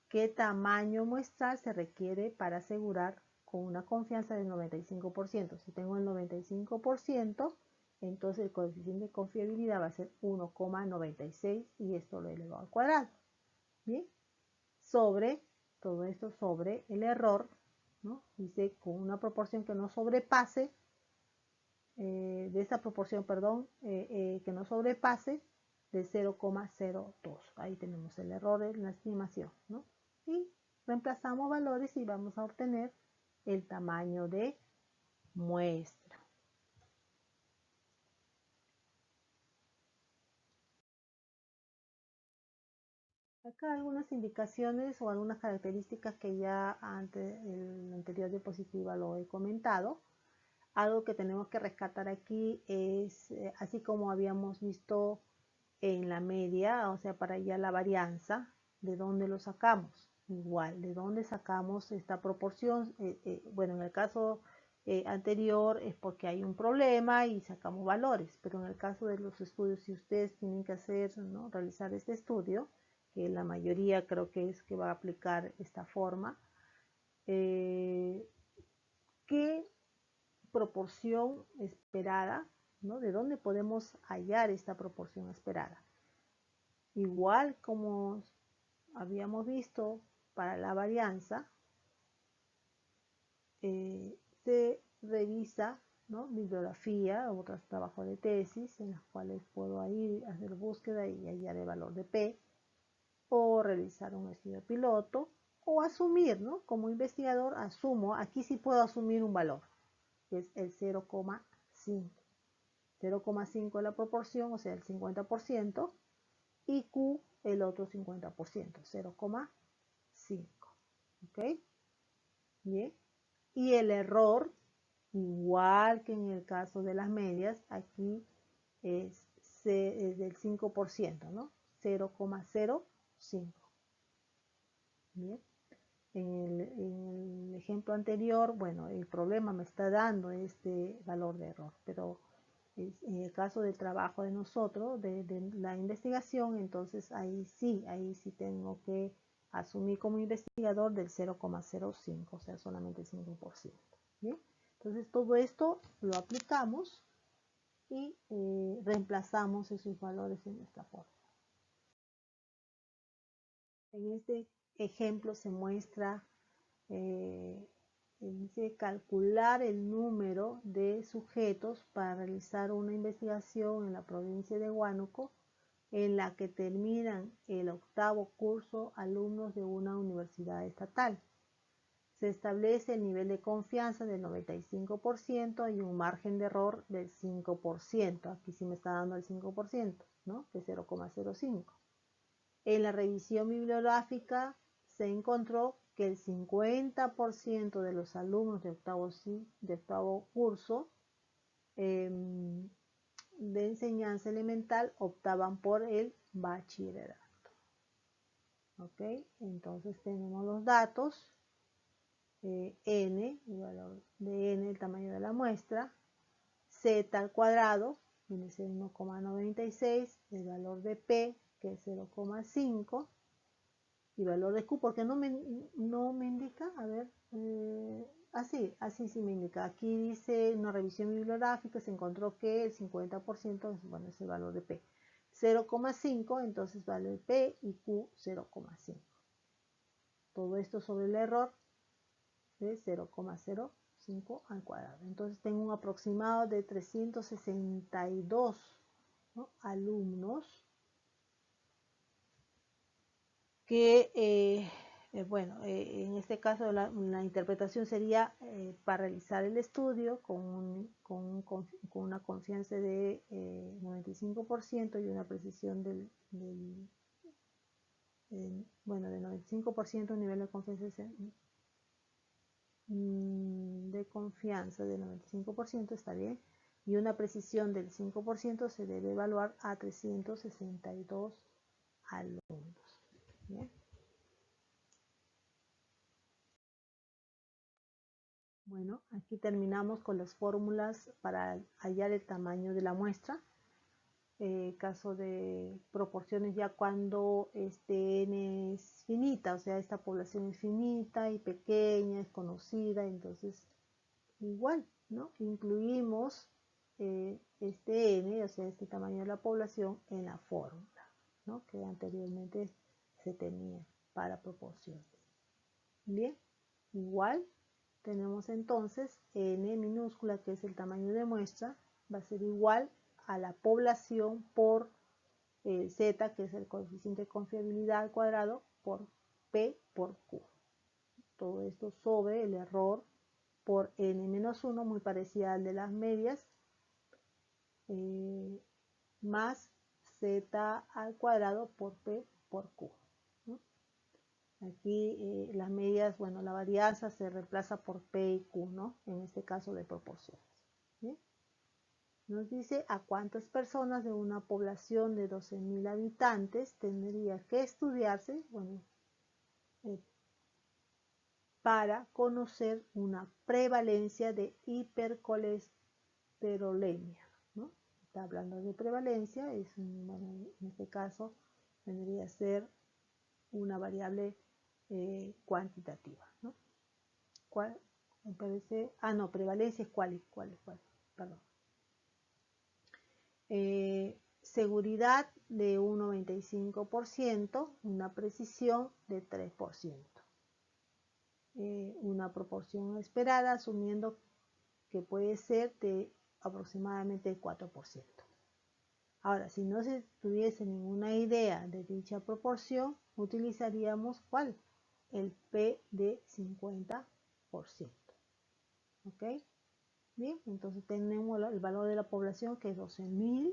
¿Qué tamaño muestral se requiere para asegurar con una confianza del 95%? Si tengo el 95%, entonces el coeficiente de confiabilidad va a ser 1,96, y esto lo he elevado al cuadrado. Bien, sobre todo esto, sobre el error, ¿no? Dice con una proporción que no sobrepase, de esta proporción, perdón, que no sobrepase de 0,02. Ahí tenemos el error en la estimación, ¿no? Y reemplazamos valores y vamos a obtener el tamaño de muestra. Acá algunas indicaciones o algunas características que ya antes en la anterior diapositiva lo he comentado. Algo que tenemos que rescatar aquí es, así como habíamos visto en la media, o sea, para ya la varianza, ¿de dónde lo sacamos? Igual, ¿de dónde sacamos esta proporción? Bueno, en el caso anterior es porque hay un problema y sacamos valores, pero en el caso de los estudios, si ustedes tienen que hacer, ¿no?, realizar este estudio, que la mayoría creo que es que va a aplicar esta forma, ¿qué proporción esperada, ¿no? ¿De dónde podemos hallar esta proporción esperada? Igual como habíamos visto para la varianza, se revisa, ¿no?, bibliografía, otros trabajos de tesis en los cuales puedo ir a hacer búsqueda y hallar el valor de P, o realizar un estudio piloto, o asumir, ¿no? Como investigador asumo, aquí sí puedo asumir un valor, que es el 0,5. 0,5 es la proporción, o sea, el 50%, y Q el otro 50%, 0,5. ¿Ok? Bien. Y el error, igual que en el caso de las medias, aquí es del 5%, ¿no? 0,05. Bien. En el ejemplo anterior, bueno, el problema me está dando este valor de error, pero en el caso del trabajo de nosotros, de la investigación, entonces ahí sí tengo que asumir como investigador del 0,05, o sea, solamente el 5%. ¿Bien? Entonces todo esto lo aplicamos y reemplazamos esos valores en esta forma. En este ejemplo se muestra dice calcular el número de sujetos para realizar una investigación en la provincia de Huánuco en la que terminan el 8º curso alumnos de una universidad estatal. Se establece el nivel de confianza del 95% y un margen de error del 5%. Aquí sí me está dando el 5%, ¿no? De 0,05. En la revisión bibliográfica se encontró que el 50% de los alumnos de octavo curso de enseñanza elemental optaban por el bachillerato. ¿Ok? Entonces tenemos los datos. N, el valor de N, el tamaño de la muestra. Z al cuadrado, viene a ser 1,96. El valor de P, que es 0,5. Y valor de Q, porque no me indica, a ver, así sí me indica. Aquí dice una revisión bibliográfica, se encontró que el 50%, bueno, es el valor de P. 0,5, entonces vale P y Q 0,5. Todo esto sobre el error de 0,05 al cuadrado. Entonces tengo un aproximado de 362, ¿no?, alumnos que, bueno, en este caso la interpretación sería para realizar el estudio con una confianza de 95% y una precisión del 95%, un nivel de confianza del 95%, está bien, y una precisión del 5% se debe evaluar a 362 alumnos. ¿Bien? Bueno, aquí terminamos con las fórmulas para hallar el tamaño de la muestra. Caso de proporciones ya cuando este N es finita, o sea, esta población es finita y pequeña, es conocida, entonces igual, ¿no? Incluimos este N, o sea, este tamaño de la población en la fórmula, ¿no?, que anteriormente se tenía para proporciones. Bien, igual tenemos entonces N minúscula, que es el tamaño de muestra, va a ser igual a la población por Z, que es el coeficiente de confiabilidad al cuadrado, por P por Q. Todo esto sobre el error por N-1, muy parecida al de las medias, más Z al cuadrado por P por Q. Aquí las medias, bueno, la varianza se reemplaza por P y Q, ¿no?, en este caso de proporciones. ¿Bien? Nos dice a cuántas personas de una población de 12.000 habitantes tendría que estudiarse, bueno, para conocer una prevalencia de hipercolesterolemia, ¿no? Está hablando de prevalencia, bueno, en este caso vendría a ser una variable cuantitativa, ¿no? ¿Cuál? Me parece, no, prevalencia es cuál, perdón. Seguridad de un 95%, una precisión de 3%. Una proporción esperada, asumiendo que puede ser de aproximadamente el 4%. Ahora, si no se tuviese ninguna idea de dicha proporción, utilizaríamos ¿cuál? El P de 50%. ¿Ok? Bien, entonces tenemos el valor de la población, que es 12.000.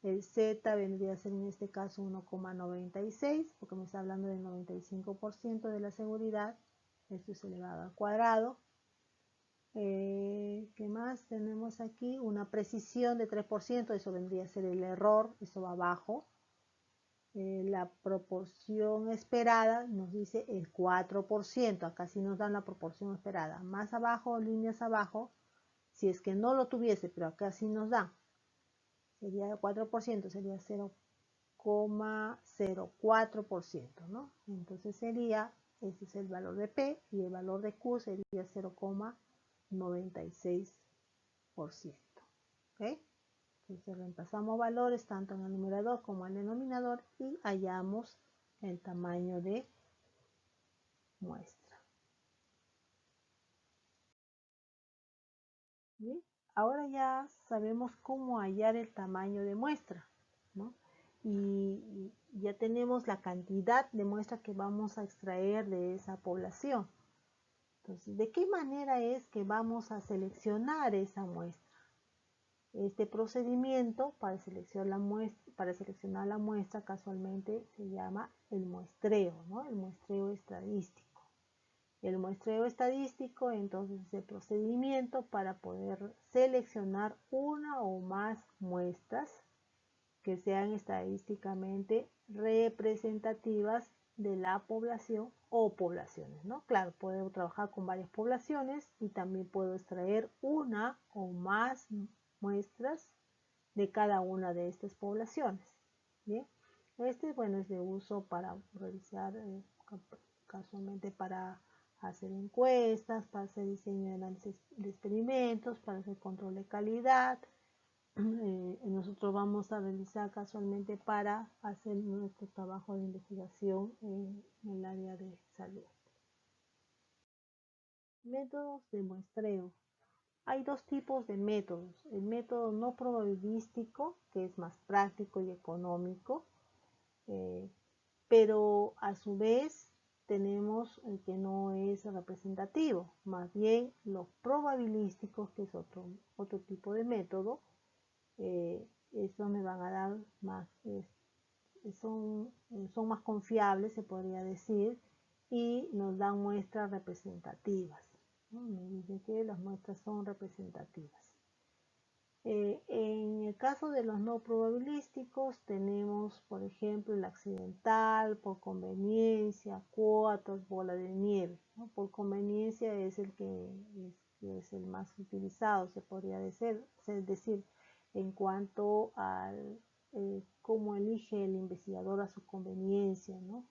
El Z vendría a ser en este caso 1,96, porque me está hablando del 95% de la seguridad. Esto es elevado al cuadrado. ¿Qué más tenemos aquí? Una precisión de 3%, eso vendría a ser el error, eso va abajo. La proporción esperada nos dice el 4%, acá sí nos dan la proporción esperada. Más abajo, líneas abajo, si es que no lo tuviese, pero acá sí nos da, sería el 4%, sería 0,04%, ¿no? Entonces sería, este es el valor de P, y el valor de Q sería 0,96%. ¿Ok? Entonces reemplazamos valores tanto en el numerador como en el denominador y hallamos el tamaño de muestra. ¿Bien? Ahora ya sabemos cómo hallar el tamaño de muestra, ¿no? Y ya tenemos la cantidad de muestra que vamos a extraer de esa población. Entonces, ¿de qué manera es que vamos a seleccionar esa muestra? Este procedimiento para seleccionar la muestra casualmente se llama el muestreo, ¿no? El muestreo estadístico. El muestreo estadístico entonces es el procedimiento para poder seleccionar una o más muestras que sean estadísticamente representativas de la población o poblaciones, ¿no? Claro, puedo trabajar con varias poblaciones y también puedo extraer una o más muestras de cada una de estas poblaciones. Bien, bueno, es de uso para realizar casualmente para hacer encuestas, para hacer diseño de análisis de experimentos, para hacer control de calidad. Nosotros vamos a realizar casualmente para hacer nuestro trabajo de investigación en el área de salud. Métodos de muestreo. Hay dos tipos de métodos. El método no probabilístico, que es más práctico y económico, pero a su vez tenemos el que no es representativo. Más bien los probabilísticos, que es otro tipo de método, eso me van a dar más, son más confiables, se podría decir, y nos dan muestras representativas, ¿no? Me dicen que las muestras son representativas. En el caso de los no probabilísticos tenemos, por ejemplo, el accidental, por conveniencia, cuotas, bola de nieve, ¿no? Por conveniencia es el que es el más utilizado, se podría decir, en cuanto al cómo elige el investigador a su conveniencia, ¿no?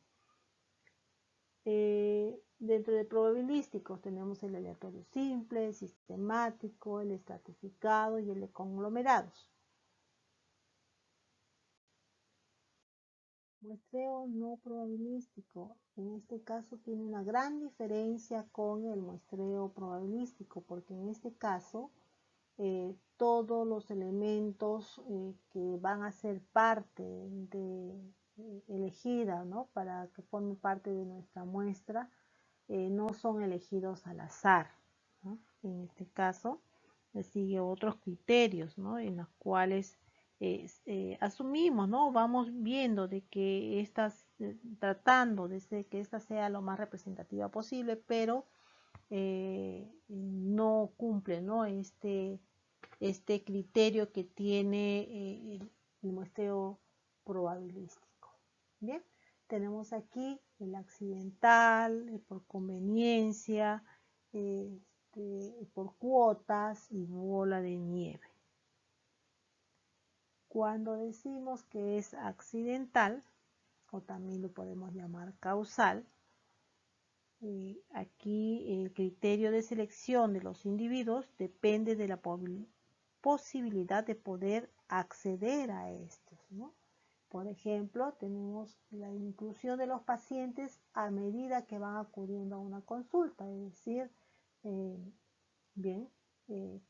Dentro de probabilísticos tenemos el aleatorio simple, el sistemático, el estratificado y el de conglomerados. Muestreo no probabilístico. En este caso tiene una gran diferencia con el muestreo probabilístico, porque en este caso todos los elementos que van a ser parte elegida, ¿no? Para que formen parte de nuestra muestra, no son elegidos al azar, ¿no? En este caso sigue otros criterios, ¿no? En los cuales asumimos, ¿no? Vamos viendo de que tratando de que esta sea lo más representativa posible, pero no cumple, ¿no? Este criterio que tiene el muestreo probabilístico. Bien, tenemos aquí el accidental, por conveniencia, por cuotas y bola de nieve. Cuando decimos que es accidental, o también lo podemos llamar causal, aquí el criterio de selección de los individuos depende de la posibilidad de poder acceder a estos, ¿no? Por ejemplo, tenemos la inclusión de los pacientes a medida que van acudiendo a una consulta, es decir, bien,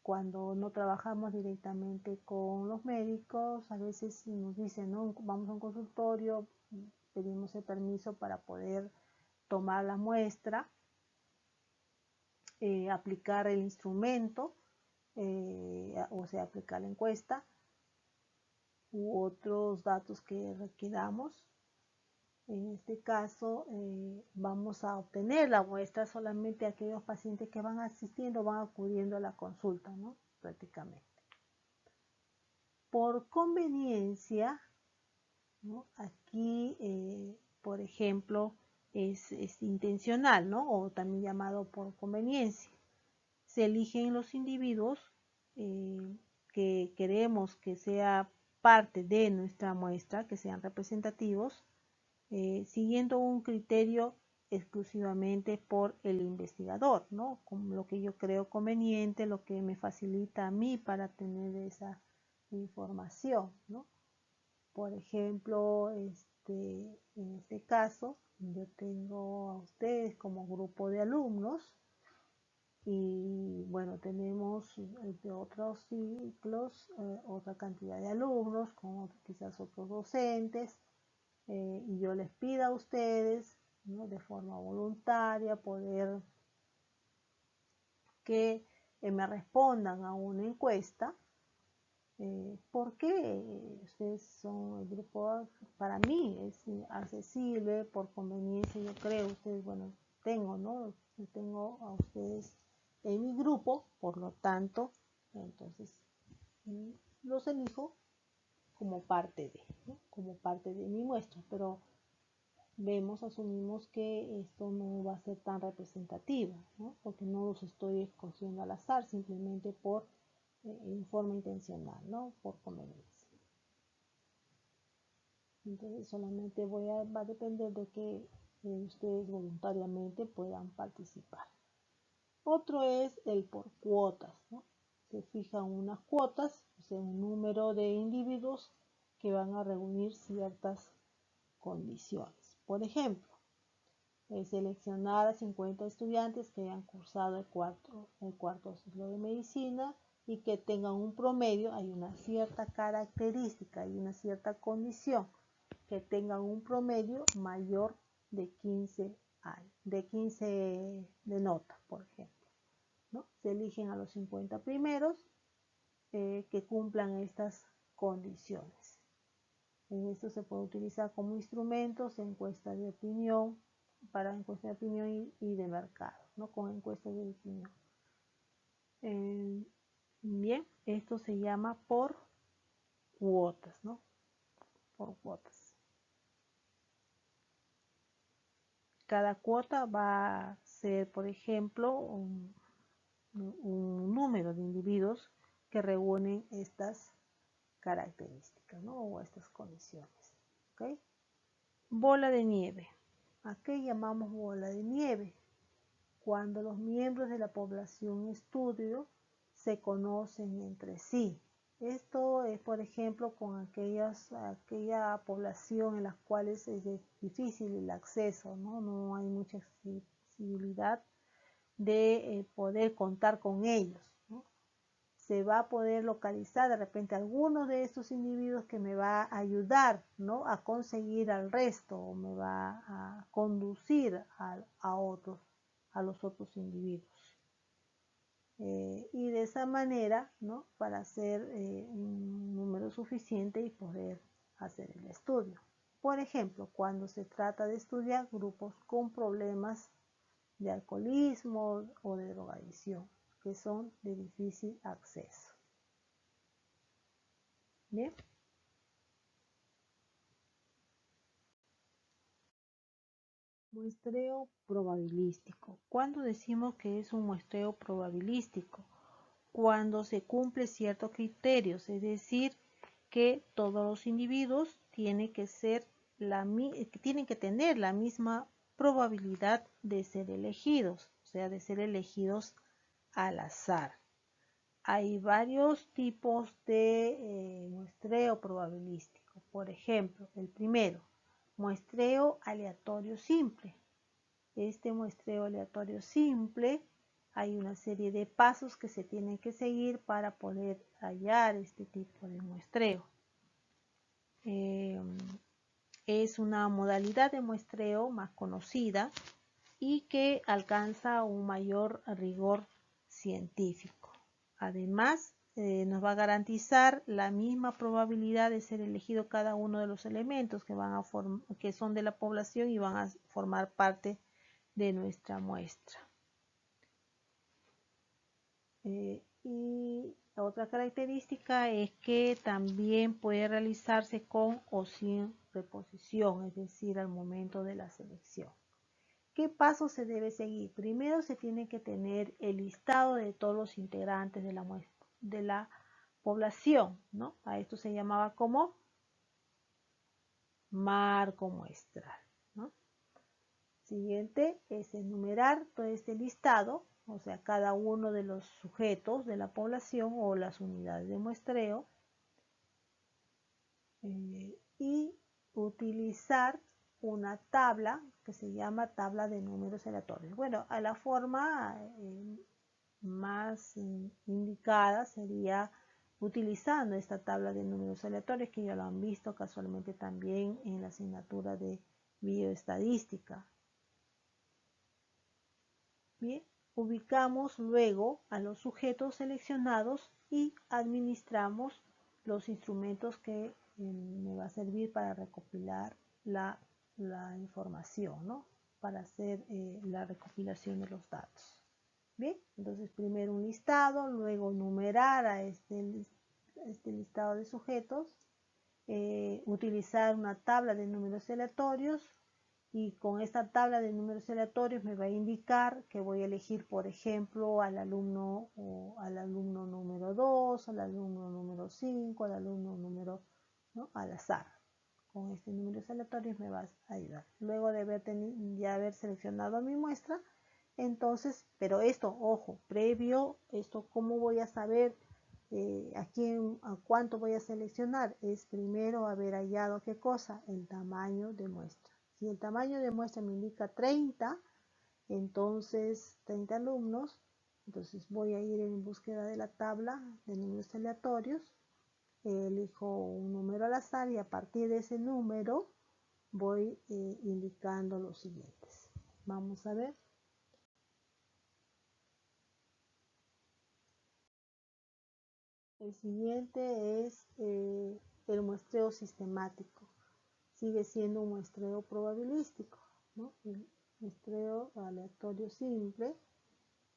cuando no trabajamos directamente con los médicos, a veces nos dicen, ¿no? Vamos a un consultorio, pedimos el permiso para poder tomar la muestra, aplicar el instrumento, o sea, aplicar la encuesta u otros datos que requiramos. En este caso, vamos a obtener la muestra solamente a aquellos pacientes que van asistiendo, van acudiendo a la consulta, ¿no? Prácticamente. Por conveniencia, ¿no? Aquí, por ejemplo, es intencional, ¿no? O también llamado por conveniencia. Se eligen los individuos que queremos que sea parte de nuestra muestra, que sean representativos, siguiendo un criterio exclusivamente por el investigador, ¿no? Como lo que yo creo conveniente, lo que me facilita a mí para tener información, ¿no? Por ejemplo, en este caso, yo tengo a ustedes como grupo de alumnos y bueno, tenemos de otros ciclos otra cantidad de alumnos, con quizás otros docentes, y yo les pido a ustedes, ¿no?, de forma voluntaria poder que me respondan a una encuesta. ¿Por qué ustedes son el grupo? Para mí es accesible, por conveniencia, yo creo. Ustedes, bueno, ¿no? Tengo a ustedes en mi grupo, por lo tanto, entonces los elijo como parte de, ¿no?, como parte de mi muestra, pero asumimos que esto no va a ser tan representativo, ¿no?, porque no los estoy escogiendo al azar, simplemente por en forma intencional, ¿no?, por conveniencia. Entonces solamente va a depender de que ustedes voluntariamente puedan participar. Otro es el por cuotas, ¿no? Se fijan unas cuotas, o sea, un número de individuos que van a reunir ciertas condiciones. Por ejemplo, seleccionar a 50 estudiantes que hayan cursado el cuarto ciclo de medicina y que tengan un promedio. Hay una cierta característica, hay una cierta condición, que tengan un promedio mayor de 15 de nota, por ejemplo, ¿no? Se eligen a los 50 primeros que cumplan estas condiciones. En esto se puede utilizar como instrumentos encuestas de opinión, para encuestas de opinión y de mercado, ¿no?, con encuestas de opinión. Bien, esto se llama por cuotas, ¿no? Por cuotas. Cada cuota va a ser, por ejemplo, un número de individuos que reúnen estas características, ¿no?, o estas condiciones. ¿Okay? Bola de nieve. ¿A qué llamamos bola de nieve? Cuando los miembros de la población en estudio se conocen entre sí. Esto es, por ejemplo, con aquella población en las cuales es difícil el acceso, ¿no? No hay mucha accesibilidad de poder contar con ellos, ¿no? Se va a poder localizar de repente alguno de estos individuos que me va a ayudar, ¿no?, a conseguir al resto, o me va a conducir a los otros individuos. Y de esa manera, ¿no?, para hacer un número suficiente y poder hacer el estudio. Por ejemplo, cuando se trata de estudiar grupos con problemas de alcoholismo o de drogadicción, que son de difícil acceso. Bien. Muestreo probabilístico. ¿Cuándo decimos que es un muestreo probabilístico? Cuando se cumple ciertos criterios, es decir, que todos los individuos tienen que tener la misma probabilidad de ser elegidos, o sea, de ser elegidos al azar. Hay varios tipos de muestreo probabilístico. Por ejemplo, el primero, muestreo aleatorio simple. Este muestreo aleatorio simple, hay una serie de pasos que se tienen que seguir para poder hallar este tipo de muestreo. Es una modalidad de muestreo más conocida y que alcanza un mayor rigor científico. Además, nos va a garantizar la misma probabilidad de ser elegido cada uno de los elementos que son de la población y van a formar parte de nuestra muestra. Y otra característica es que también puede realizarse con o sin reposición, es decir, al momento de la selección. ¿Qué pasos se debe seguir? Primero se tiene que tener el listado de todos los integrantes de la población, ¿no? A esto se llamaba como marco muestral, ¿no? Siguiente es enumerar todo este listado, o sea, cada uno de los sujetos de la población o las unidades de muestreo. y utilizar una tabla que se llama tabla de números aleatorios. Bueno, a la forma más indicada sería utilizando esta tabla de números aleatorios, que ya lo han visto casualmente también en la asignatura de bioestadística. Bien, ubicamos luego a los sujetos seleccionados y administramos los instrumentos que me va a servir para recopilar la información, ¿no? Para hacer la recopilación de los datos. Bien, entonces primero un listado, luego numerar a este listado de sujetos, utilizar una tabla de números aleatorios, y con esta tabla de números aleatorios me va a indicar que voy a elegir, por ejemplo, al alumno número 2, al alumno número 5, al alumno número, ¿no?, al azar. Con este números aleatorios me va a ayudar. Luego de ya haber seleccionado mi muestra, entonces, pero esto, ojo, previo, esto, ¿cómo voy a saber a cuánto voy a seleccionar? Es primero haber hallado, ¿qué cosa? El tamaño de muestra. Si el tamaño de muestra me indica 30, entonces 30 alumnos, entonces voy a ir en búsqueda de la tabla de números aleatorios, elijo un número al azar y a partir de ese número voy indicando los siguientes. Vamos a ver. El siguiente es el muestreo sistemático. Sigue siendo un muestreo probabilístico, ¿no? El muestreo aleatorio simple,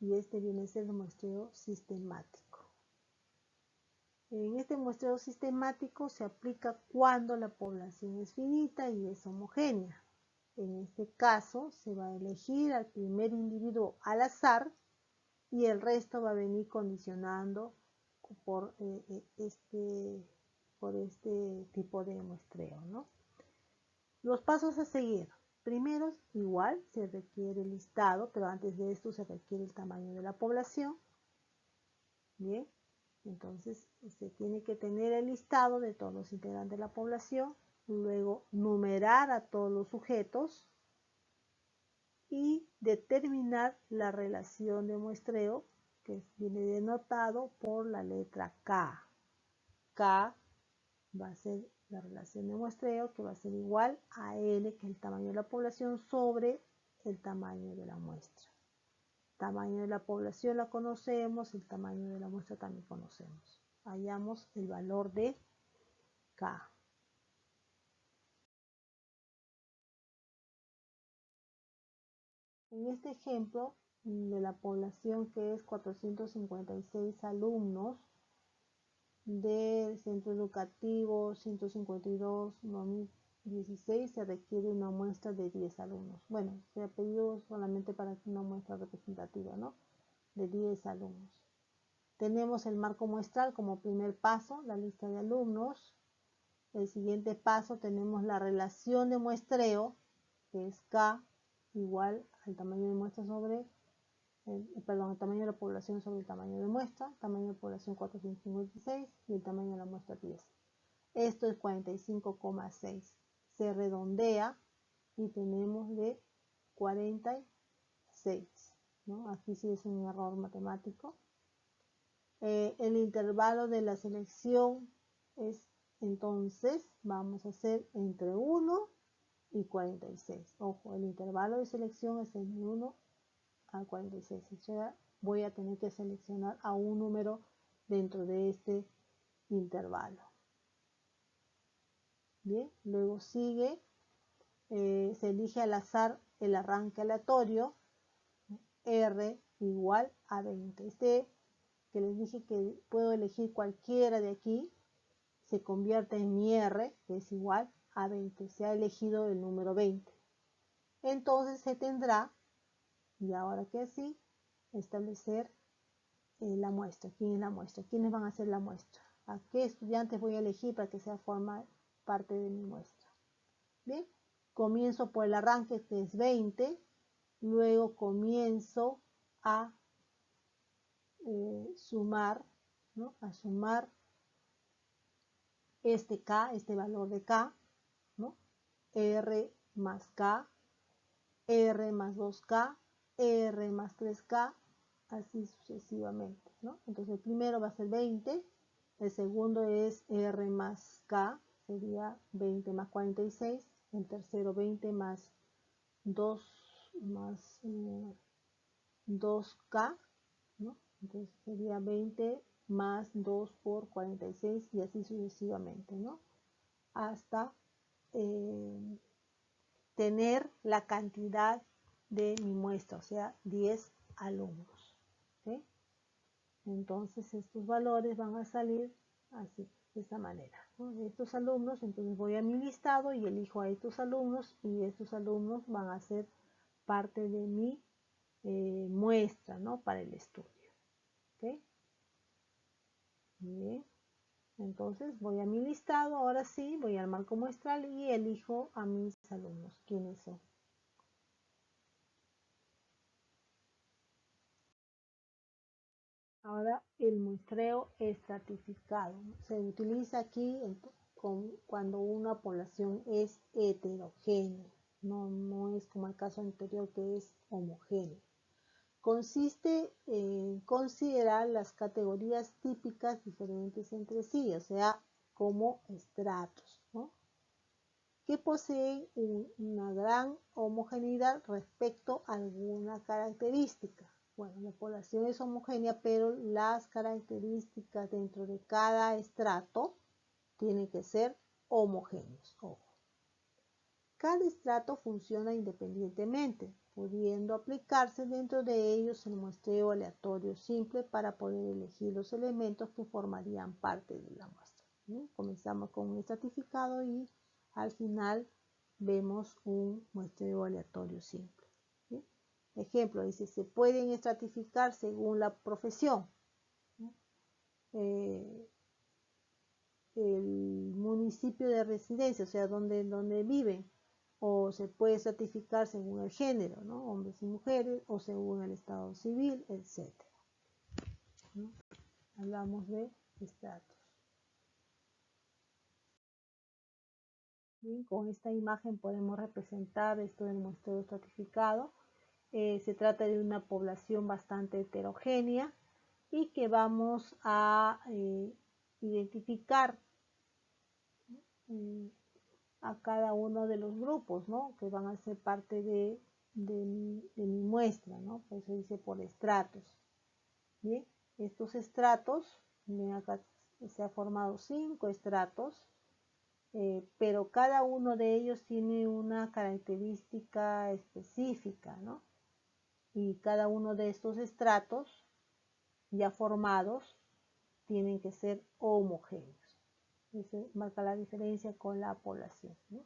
y este viene a ser el muestreo sistemático. En este muestreo sistemático se aplica cuando la población es finita y es homogénea. En este caso se va a elegir al primer individuo al azar y el resto va a venir condicionando por este tipo de muestreo, ¿no? Los pasos a seguir. Primero, igual se requiere el listado, pero antes de esto se requiere el tamaño de la población. Bien, entonces se tiene que tener el listado de todos los integrantes de la población, luego numerar a todos los sujetos y determinar la relación de muestreo, que viene denotado por la letra K. K va a ser la relación de muestreo, que va a ser igual a L, que es el tamaño de la población, sobre el tamaño de la muestra. El tamaño de la población la conocemos, el tamaño de la muestra también conocemos. Hallamos el valor de K. En este ejemplo de la población, que es 456 alumnos, del centro educativo 152-2016, se requiere una muestra de 10 alumnos. Bueno, se ha pedido solamente para una muestra representativa, ¿no?, de 10 alumnos. Tenemos el marco muestral como primer paso, la lista de alumnos. El siguiente paso tenemos la relación de muestreo, que es K igual al tamaño de muestra sobre el tamaño de la población sobre el tamaño de muestra, tamaño de población 456 y el tamaño de la muestra 10. Esto es 45,6. Se redondea y tenemos de 46, ¿no? Aquí sí es un error matemático. El intervalo de la selección es, entonces, vamos a hacer entre 1 y 46. Ojo, el intervalo de selección es entre 1 a 46. O sea, voy a tener que seleccionar a un número dentro de este intervalo. Bien, luego sigue, se elige al azar el arranque aleatorio, R igual a 20. Este que les dije que puedo elegir cualquiera de aquí, se convierte en mi R, que es igual a 20. Se ha elegido el número 20. Entonces se tendrá, y ahora que sí, establecer la muestra. ¿Quién es la muestra? ¿Quiénes van a hacer la muestra? ¿A qué estudiantes voy a elegir para que sea parte de mi muestra? Bien, comienzo por el arranque, que es 20, luego comienzo a sumar, ¿no?, a sumar este K, este valor de K, ¿no? R más K, R más 2K, R más 3K, así sucesivamente, ¿no? Entonces el primero va a ser 20, el segundo es R más K, sería 20 más 46, el tercero 20 más 2K, ¿no? Entonces sería 20 más 2 por 46 y así sucesivamente, ¿no? Hasta tener la cantidad de mi muestra, o sea, 10 alumnos. ¿Okay? Entonces estos valores van a salir así, de esta manera, ¿no? Estos alumnos, entonces voy a mi listado y elijo a estos alumnos y estos alumnos van a ser parte de mi muestra, ¿no? Para el estudio. ¿Okay? Bien. Entonces voy a mi listado, ahora sí, voy al marco muestral y elijo a mis alumnos. ¿Quiénes son? Ahora el muestreo estratificado se utiliza aquí cuando una población es heterogénea, no es como el caso anterior que es homogénea. Consiste en considerar las categorías típicas diferentes entre sí, o sea, como estratos, ¿no? Que poseen una gran homogeneidad respecto a alguna característica. Bueno, la población es homogénea, pero las características dentro de cada estrato tienen que ser homogéneos. Ojo. Cada estrato funciona independientemente, pudiendo aplicarse dentro de ellos el muestreo aleatorio simple para poder elegir los elementos que formarían parte de la muestra. ¿Sí? Comenzamos con un estratificado y al final vemos un muestreo aleatorio simple. ¿Sí? Ejemplo, dice, se pueden estratificar según la profesión, ¿no? El municipio de residencia, o sea, donde viven, o se puede estratificar según el género, ¿no? Hombres y mujeres, o según el estado civil, etc. ¿No? Hablamos de estratos. Bien, con esta imagen podemos representar esto del muestreo estratificado. Se trata de una población bastante heterogénea y que vamos a identificar a cada uno de los grupos, ¿no? Que van a ser parte de mi muestra, ¿no? Por eso dice por estratos. Bien, estos estratos, acá se ha formado 5 estratos, pero cada uno de ellos tiene una característica específica, ¿no? Y cada uno de estos estratos ya formados tienen que ser homogéneos. Eso marca la diferencia con la población, ¿no?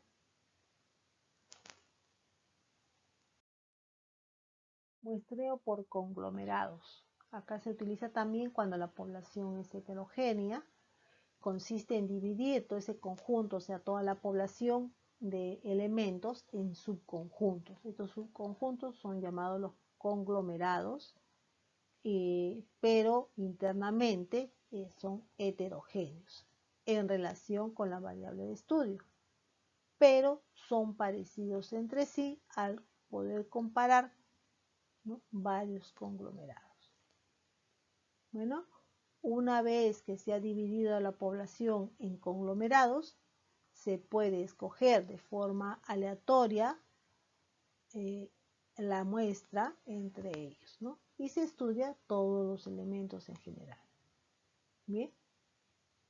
Muestreo por conglomerados. Acá se utiliza también cuando la población es heterogénea. Consiste en dividir todo ese conjunto, o sea, toda la población de elementos en subconjuntos. Estos subconjuntos son llamados los conglomerados, pero internamente son heterogéneos en relación con la variable de estudio, pero son parecidos entre sí al poder comparar, ¿no? Varios conglomerados. Bueno, una vez que se ha dividido la población en conglomerados, se puede escoger de forma aleatoria la muestra entre ellos, ¿no? Y se estudia todos los elementos en general. Bien,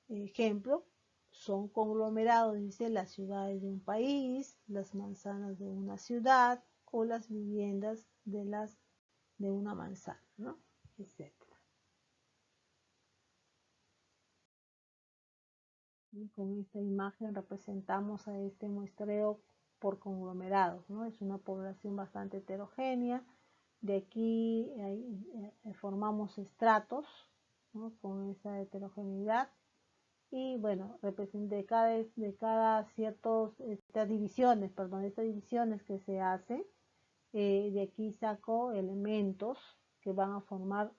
ejemplo, son conglomerados, dice, las ciudades de un país, las manzanas de una ciudad o las viviendas de una manzana, ¿no? Etc. Y con esta imagen representamos a este muestreo por conglomerados, ¿no? Es una población bastante heterogénea. De aquí formamos estratos, ¿no? Con esa heterogeneidad. Y bueno, de cada estas divisiones que se hacen, de aquí saco elementos que van a formar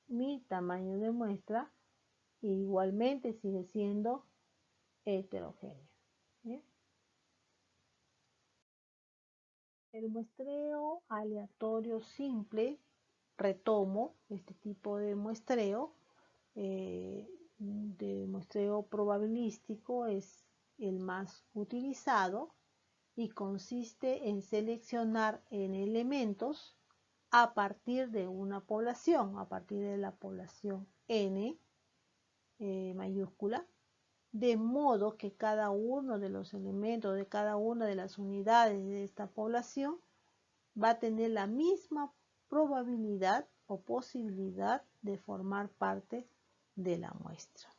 mi tamaño de muestra. E igualmente sigue siendo heterogéneo. ¿Bien? El muestreo aleatorio simple, retomo este tipo de muestreo, de muestreo probabilístico, es el más utilizado y consiste en seleccionar en elementos a partir de una población, a partir de la población n mayúscula, de modo que cada uno de los elementos de cada una de las unidades de esta población va a tener la misma probabilidad o posibilidad de formar parte de la muestra.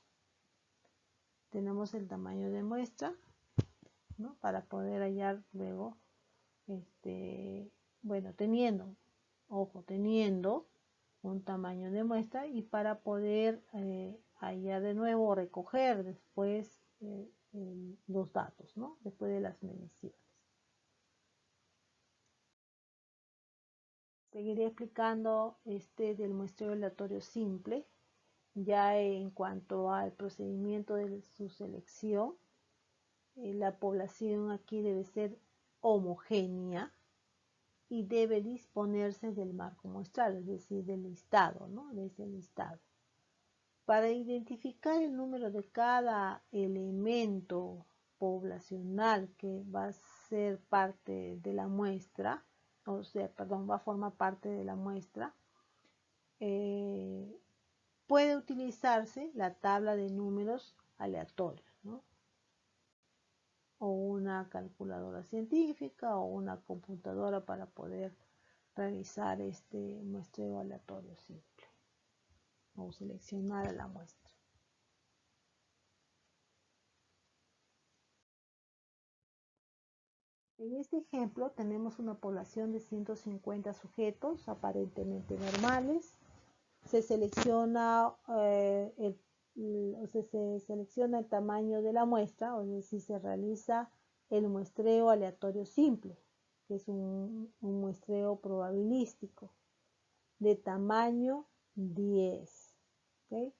Tenemos el tamaño de muestra, ¿no? Para poder hallar luego, bueno, teniendo un tamaño de muestra y para poder hallar de nuevo o recoger después los datos, ¿no? Después de las mediciones. Seguiré explicando del muestreo aleatorio simple, ya en cuanto al procedimiento de su selección. La población aquí debe ser homogénea y debe disponerse del marco muestral, es decir, del listado, ¿no? De ese listado. Para identificar el número de cada elemento poblacional que va a ser parte de la muestra, va a formar parte de la muestra, puede utilizarse la tabla de números aleatorios, ¿no? O una calculadora científica o una computadora para poder realizar este muestreo aleatorio simple o seleccionar a la muestra. En este ejemplo tenemos una población de 150 sujetos aparentemente normales. Se selecciona se selecciona el tamaño de la muestra, es decir, se realiza el muestreo aleatorio simple, que es un muestreo probabilístico de tamaño 10. ¿Okay?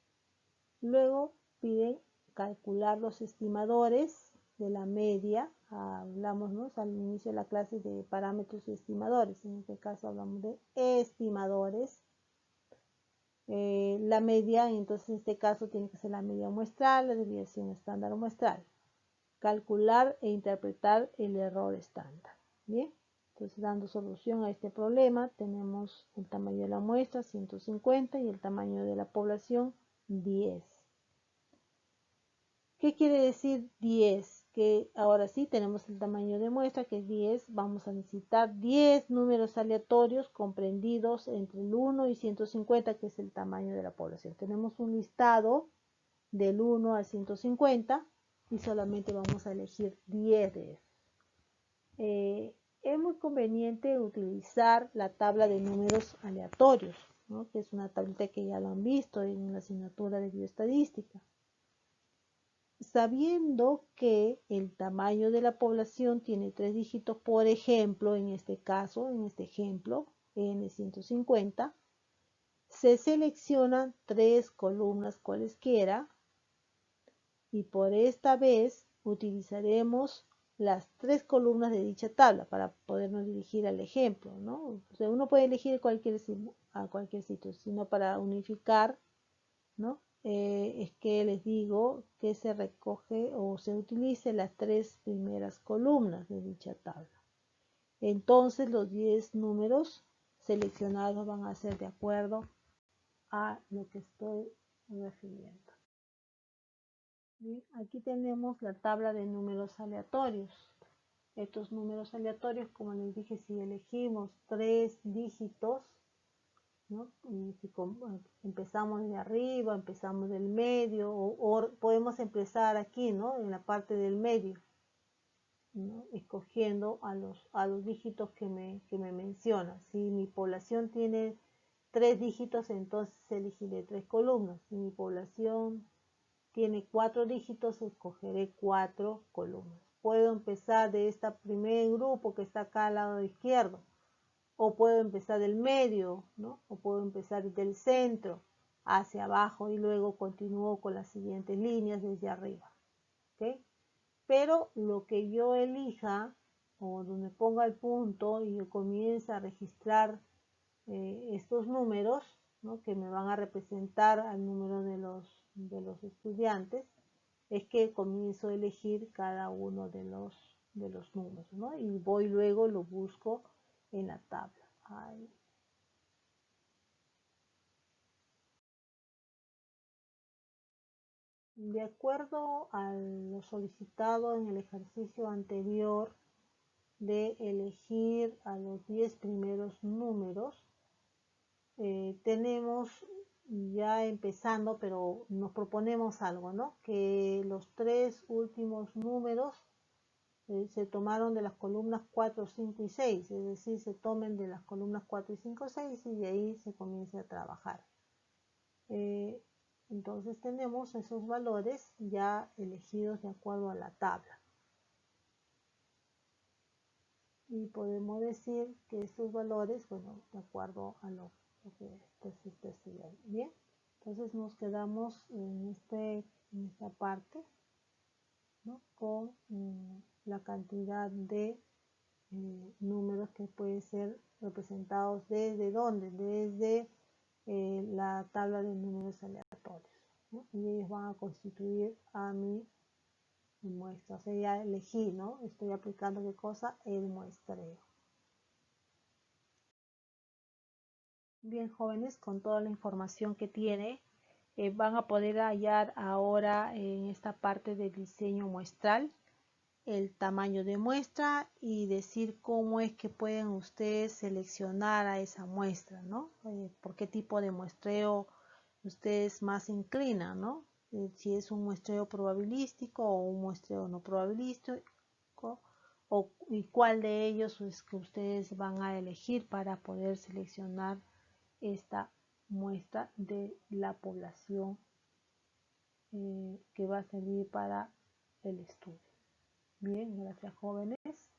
Luego piden calcular los estimadores de la media. Hablamos, ¿no? Al inicio de la clase de parámetros y estimadores. En este caso hablamos de estimadores. La media, entonces en este caso tiene que ser la media muestral, la desviación estándar muestral. Calcular e interpretar el error estándar. Bien, entonces dando solución a este problema tenemos el tamaño de la muestra 150 y el tamaño de la población 10. ¿Qué quiere decir 10? Que ahora sí tenemos el tamaño de muestra que es 10, vamos a necesitar 10 números aleatorios comprendidos entre el 1 y 150, que es el tamaño de la población. Tenemos un listado del 1 al 150 y solamente vamos a elegir 10 de esos. Es muy conveniente utilizar la tabla de números aleatorios, ¿no? Que es una tablita que ya lo han visto en la asignatura de bioestadística. Sabiendo que el tamaño de la población tiene 3 dígitos, por ejemplo, en este caso, en este ejemplo, N150, se seleccionan 3 columnas cualesquiera y por esta vez utilizaremos las 3 columnas de dicha tabla para podernos dirigir al ejemplo, ¿no? O sea, uno puede elegir a cualquier sitio, sino para unificar, ¿no? Es que les digo que se recoge o se utilice las 3 primeras columnas de dicha tabla. Entonces los 10 números seleccionados van a ser de acuerdo a lo que estoy refiriendo. Bien, aquí tenemos la tabla de números aleatorios. Estos números aleatorios, como les dije, si elegimos 3 dígitos, ¿no? Y si empezamos de arriba, empezamos del medio, o podemos empezar aquí, ¿no? En la parte del medio, ¿no? Escogiendo a los dígitos que me menciona. Si mi población tiene 3 dígitos, entonces elegiré 3 columnas. Si mi población tiene 4 dígitos, escogeré 4 columnas. Puedo empezar de este primer grupo que está acá al lado izquierdo, o puedo empezar del medio, ¿no? O puedo empezar del centro hacia abajo y luego continúo con las siguientes líneas desde arriba. ¿ok? Pero lo que yo elija o donde ponga el punto y yo comience a registrar estos números, ¿no? Que me van a representar al número de los estudiantes, es que comienzo a elegir cada uno de los números, ¿no? Y voy luego, lo busco en la tabla. Ahí. De acuerdo a lo solicitado en el ejercicio anterior de elegir a los 10 primeros números, tenemos ya empezando, pero nos proponemos algo, ¿no? Que los 3 últimos números se tomaron de las columnas 4, 5 y 6, es decir, se tomen de las columnas 4 y 5, 6 y de ahí se comience a trabajar. Entonces tenemos esos valores ya elegidos de acuerdo a la tabla. Y podemos decir que estos valores, bueno, de acuerdo a lo que se está estudiando. Bien, entonces nos quedamos en esta parte, ¿no? Con la cantidad de números que pueden ser representados desde dónde, desde la tabla de números aleatorios, ¿no? Y ellos van a constituir a mi muestra. O sea, ya elegí, ¿no? Estoy aplicando qué cosa, el muestreo. Bien, jóvenes, con toda la información que tiene, van a poder hallar ahora en esta parte del diseño muestral el tamaño de muestra y decir cómo es que pueden ustedes seleccionar a esa muestra, ¿no? Por qué tipo de muestreo ustedes más inclinan, ¿no? Si es un muestreo probabilístico o un muestreo no probabilístico, y cuál de ellos es que ustedes van a elegir para poder seleccionar esta muestra de la población que va a servir para el estudio. Bien, gracias jóvenes.